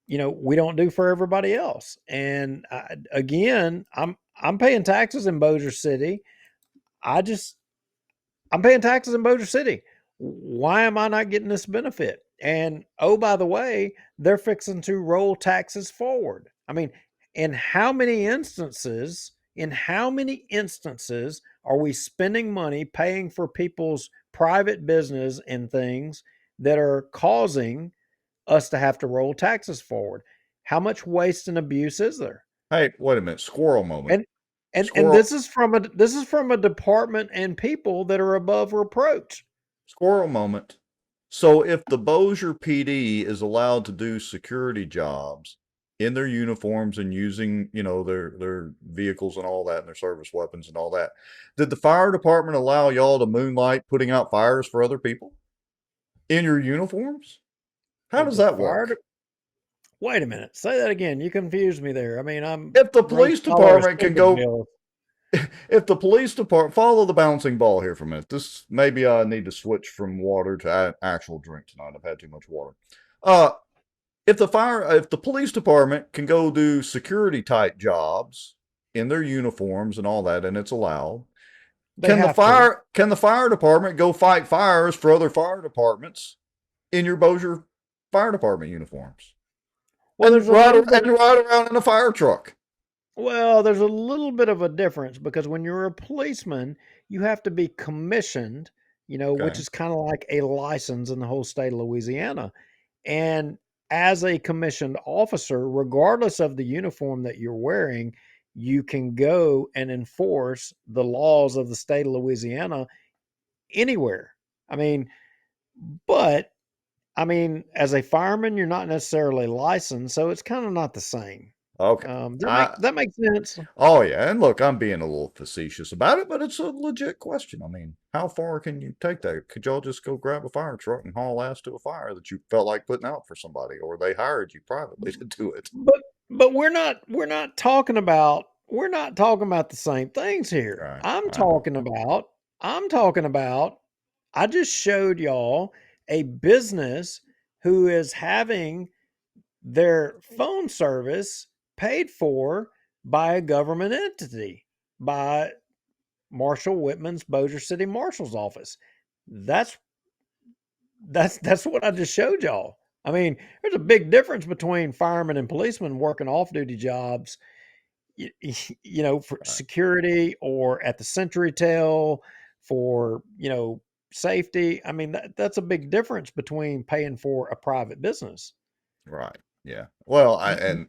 we don't do for everybody else. And again, I'm paying taxes in Bossier City. I just I'm paying taxes in Bossier City. Why am I not getting this benefit? And oh, by the way, they're fixing to roll taxes forward. I mean, in how many instances are we spending money paying for people's private business and things that are causing us to have to roll taxes forward? How much waste and abuse is there? hey, wait a minute, squirrel moment. And and Squirrel this is from a department and people that are above reproach. squirrel moment. So if the Bossier PD is allowed to do security jobs in their uniforms and using, their vehicles and all that, and their service weapons and all that, did the fire department allow y'all to moonlight putting out fires for other people in your uniforms? How Did does the that fire work? de- Wait a minute. Say that again. You confused me there. I mean, I'm If the rose police colored department can stupid go bill. if the police department, follow the bouncing ball here for a minute. This, maybe I need to switch from water to actual drink tonight. I've had too much water. Uh, if the police department can go do security type jobs in their uniforms and all that, and it's allowed, They have to. can the fire department go fight fires for other fire departments in your Bossier Fire Department uniforms Well, there's a little bit. and ride around in a fire truck? Well, there's a little bit of a difference because when you're a policeman, you have to be commissioned, which Okay, is kind of like a license in the whole state of Louisiana. And as a commissioned officer, regardless of the uniform that you're wearing, you can go and enforce the laws of the state of Louisiana anywhere. I mean, but as a fireman, you're not necessarily licensed, so it's kind of not the same. okay. That makes sense. Oh yeah, and look, I'm being a little facetious about it, but it's a legit question. I mean, how far can you take that? Could y'all just go grab a fire truck and haul ass to a fire that you felt like putting out for somebody, or they hired you privately to do it? But we're not talking about the same things here. Right, I'm I know. talking about I'm talking about I just showed y'all a business who is having their phone service paid for by a government entity, by Marshall Whitman's Bossier City Marshal's office. That's that's what I just showed y'all. I mean, there's a big difference between firemen and policemen working off-duty jobs, for Right, security or at the sentry tail for, safety. I mean, that's a big difference between paying for a private business. right. Yeah. Well, I Y-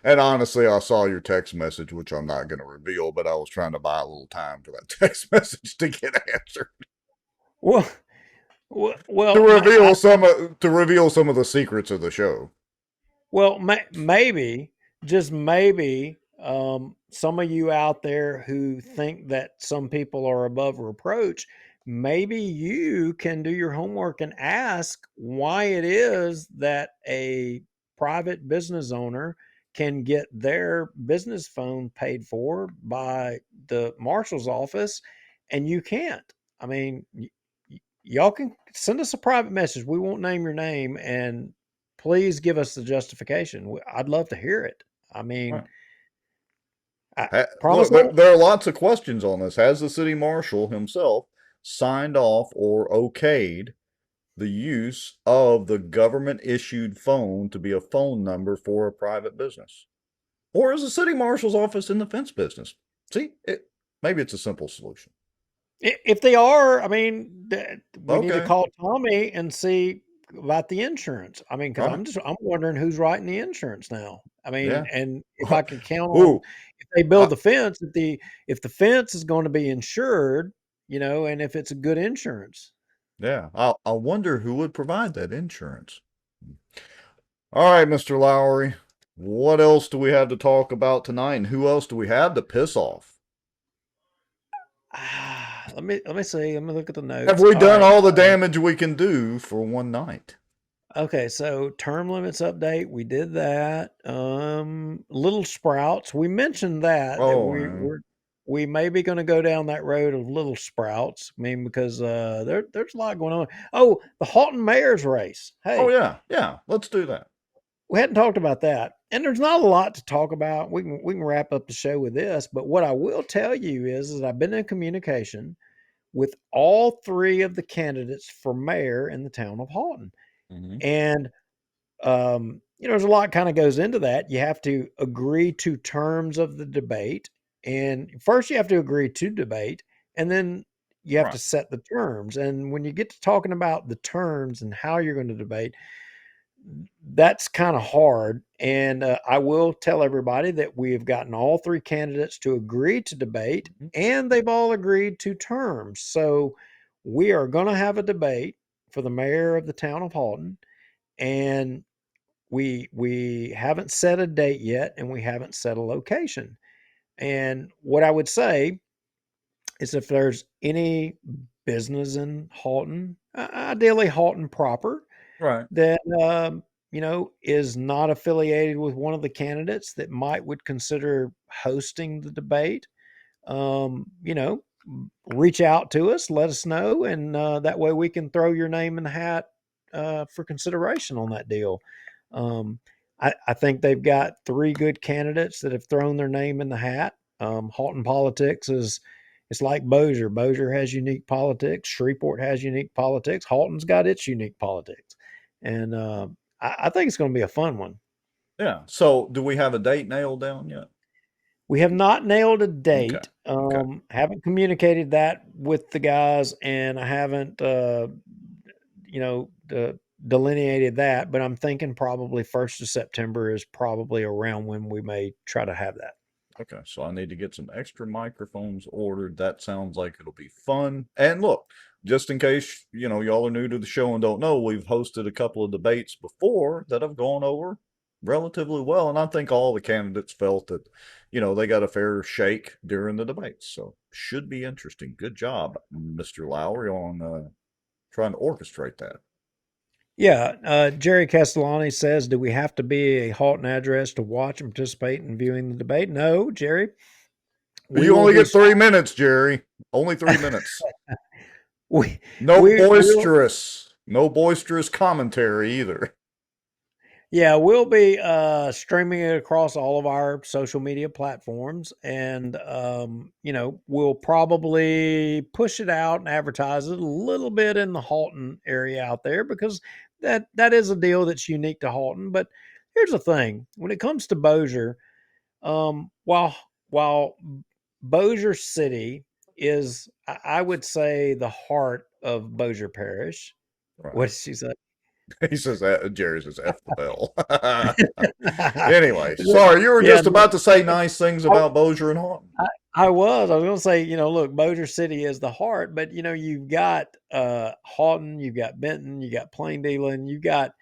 and honestly, I saw your text message, which I'm not going to reveal, but I was trying to buy a little time for that text message to get answered, Well, to well, reveal some of the secrets of the show. maybe, just maybe, some of you out there who think that some people are above reproach, maybe you can do your homework and ask why it is that a private business owner can get their business phone paid for by the marshal's office and you can't. I mean, y'all can send us a private message. We won't name your name, and please give us the justification. I'd love to hear it. I mean, Right. I Look, promise I won't. there are lots of questions on this. Has the city marshal himself signed off or okayed the use of the government issued phone to be a phone number for a private business? Or is the city marshal's office in the fence business? See, maybe it's a simple solution. If they are, I mean, we need to Okay. call Tommy and see about the insurance. I mean, because All right. I'm wondering who's writing the insurance now. I mean, Yeah. and if I can count on Ooh. if they build I, the fence, if the fence is going to be insured, and if it's a good insurance. yeah. I wonder who would provide that insurance. All right, Mr. Lowry. What else do we have to talk about tonight? And who else do we have to piss off? Let me see. Let me look at the Have notes. we All done right. all the damage we can do for one night? Okay, so term limits update, we did that. Little sprouts, we mentioned that Oh, we may be going to go down that road of little sprouts. I mean, because there's a lot going on. Oh, the Halton Mayor's race. oh Hey, yeah, yeah. Let's do that. we hadn't talked about that, and there's not a lot to talk about. We can wrap up the show with this, but what I will tell you is that I've been in communication with all three of the candidates for mayor in the town of Halton, Hmm. and there's a lot kind of goes into that. You have to agree to terms of the debate. And first you have to agree to debate, and then you have Right. to set the terms. And when you get to talking about the terms and how you're going to debate, that's kind of hard. And I will tell everybody that we have gotten all three candidates to agree to debate, Mhm. and they've all agreed to terms. So we are going to have a debate for the mayor of the town of Halton, and we haven't set a date yet, and we haven't set a location. And what I would say is, if there's any business in Halton, ideally Halton proper, Right. that is not affiliated with one of the candidates that might would consider hosting the debate, um, you know, reach out to us, let us know, and that way we can throw your name in the hat for consideration on that deal. Um, I think they've got three good candidates that have thrown their name in the hat. Halton politics is it's like Bossier. Bossier has unique politics. Shreveport has unique politics. Halton's got its unique politics, and I think it's going to be a fun one. Yeah. So, do we have a date nailed down yet? We have not nailed a Okay. date. Okay. Haven't communicated that with the guys, and I haven't, delineated that. But I'm thinking probably 1st of September is probably around when we may try to have that. Okay, so I need to get some extra microphones ordered. That sounds like it'll be fun. And look, just in case, y'all are new to the show and don't know, we've hosted a couple of debates before that have gone over relatively well. And I think all the candidates felt that, they got a fair shake during the debates. So should be interesting. Good job, Mr. Lowry, on trying to orchestrate that. Yeah, Jerry Castellani says, "Do we have to be a Halton address to watch and participate in viewing the debate?" No, Jerry. We You will only be. get 3 minutes, Jerry. Only 3 minutes. We No we will. boisterous. No boisterous commentary either. Yeah, we'll be streaming it across all of our social media platforms, and we'll probably push it out and advertise it a little bit in the Halton area out there, because that is a deal that's unique to Halton. But here's the thing: when it comes to Bossier, while Bossier City is, I would say, the heart of Bossier Parish. What Right. did she say? He says that Jerry says F the bell. Anyway, Yeah, sorry, you were yeah, just no, about to say nice things I, about Bossier and Haughton. I was going to say, look, Bossier City is the heart, but you've got Houghton, you've got Benton, you got Plain Dealing, you've got,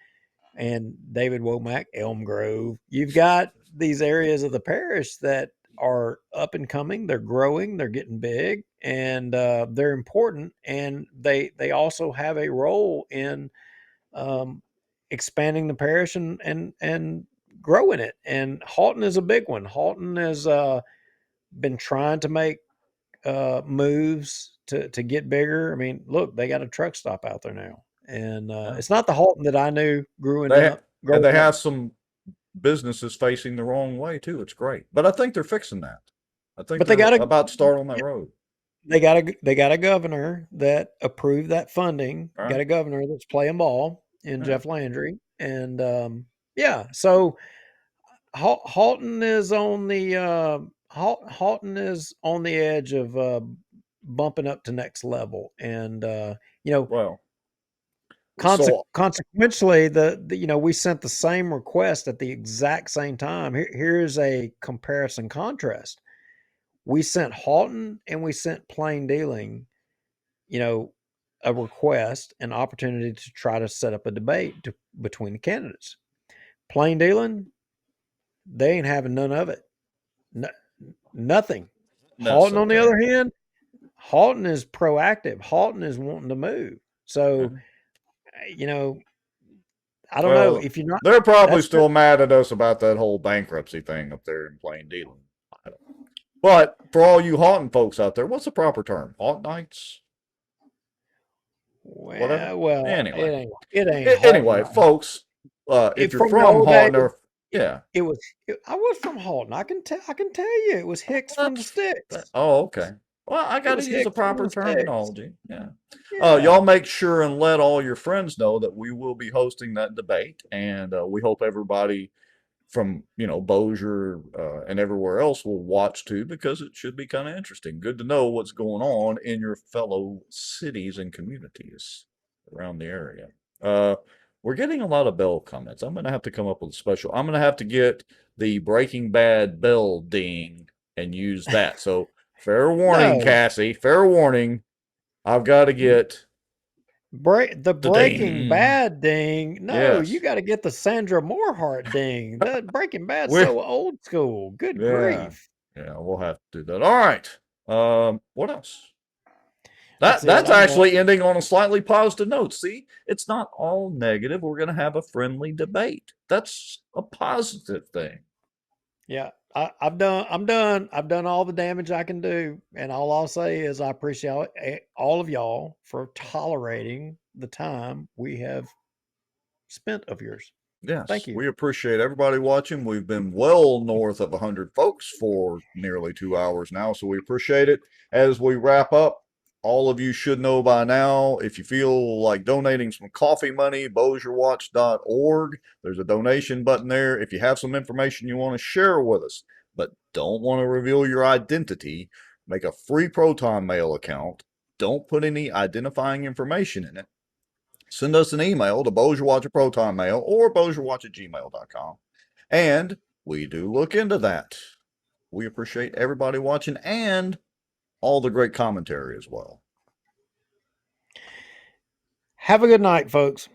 and David Womack, Elm Grove. You've got these areas of the parish that are up and coming. They're growing, they're getting big, and they're important, and they also have a role in um, expanding the parish and growing it. And Houghton is a big one. Houghton has been trying to make moves to get bigger. I mean, look, they got a truck stop out there now, and Yeah. it's not the Halton that I knew They growing and they up. have some businesses facing the wrong way too. It's great, but I think they're fixing that. I think But they they're got a about to start on that road. they got a governor that approved that funding. All Got right. a governor that's playing ball in Yeah. Jeff Landry, and yeah. So Halton is on the Halton is on the edge of bumping up to next level, and you know, Well, so consequentially, we sent the same request at the exact same time. Here's a comparison contrast. We sent Halton and we sent Plain Dealing, you know, a request, an opportunity to try to set up a debate between the candidates. Plain Dealing, they ain't having none of it. No, nothing. that's Halton, on the okay. other hand, Halton is proactive. Halton is wanting to move. Yeah. So, you know, I don't know Well, if you're not. they're probably That's the, still mad at us about that whole bankruptcy thing up there in Plain Dealing. I don't know. But for all you haunting folks out there, what's the proper term? Hauntnights? Whatever. well, Anyway. it ain't Halton. Anyway, folks, if you're From the from old days, Haughton, or yeah, I was from Halton. I can tell you, it was Hicks from the sticks. oh, okay. Well, I It got to was use the Hicks from proper the sticks. terminology. Yeah. Y'all Yeah. make sure and let all your friends know that we will be hosting that debate, and we hope everybody from Bossier and everywhere else will watch too, because it should be kind of interesting. Good to know what's going on in your fellow cities and communities around the area. Uh, we're getting a lot of bell comments. I'm going to have to come up with a special. I'm going to have to get the Breaking Bad bell ding and use that. So fair warning, No. Cassie. Fair warning. I've got to get The the Breaking ding. Bad ding. No, you Yes. got to get the Sandra Morehart ding. That Breaking Bad's We're so old school. Good yeah. grief. Yeah, we'll have to do that. All right. What else? That's it. That's I'm done. actually ending on a slightly positive note. See, it's not all negative. We're going to have a friendly debate. That's a positive thing. Yeah, I've done. I'm done. I've done all the damage I can do, and all I'll say is I appreciate all of y'all for tolerating the time we have spent of yours. Thank Yes, you. we appreciate everybody watching. We've been well north of 100 folks for nearly 2 hours now, so we appreciate it. As we wrap up, all of you should know by now, if you feel like donating some coffee money, bossierwatch.org. There's a donation button there. If you have some information you want to share with us, but don't want to reveal your identity, make a free Proton Mail account. Don't put any identifying information in it. Send us an email to bossierwatch@protonmail or bossierwatch@gmail.com. And we do look into that. We appreciate everybody watching and all the great commentary as well. Have a good night, folks.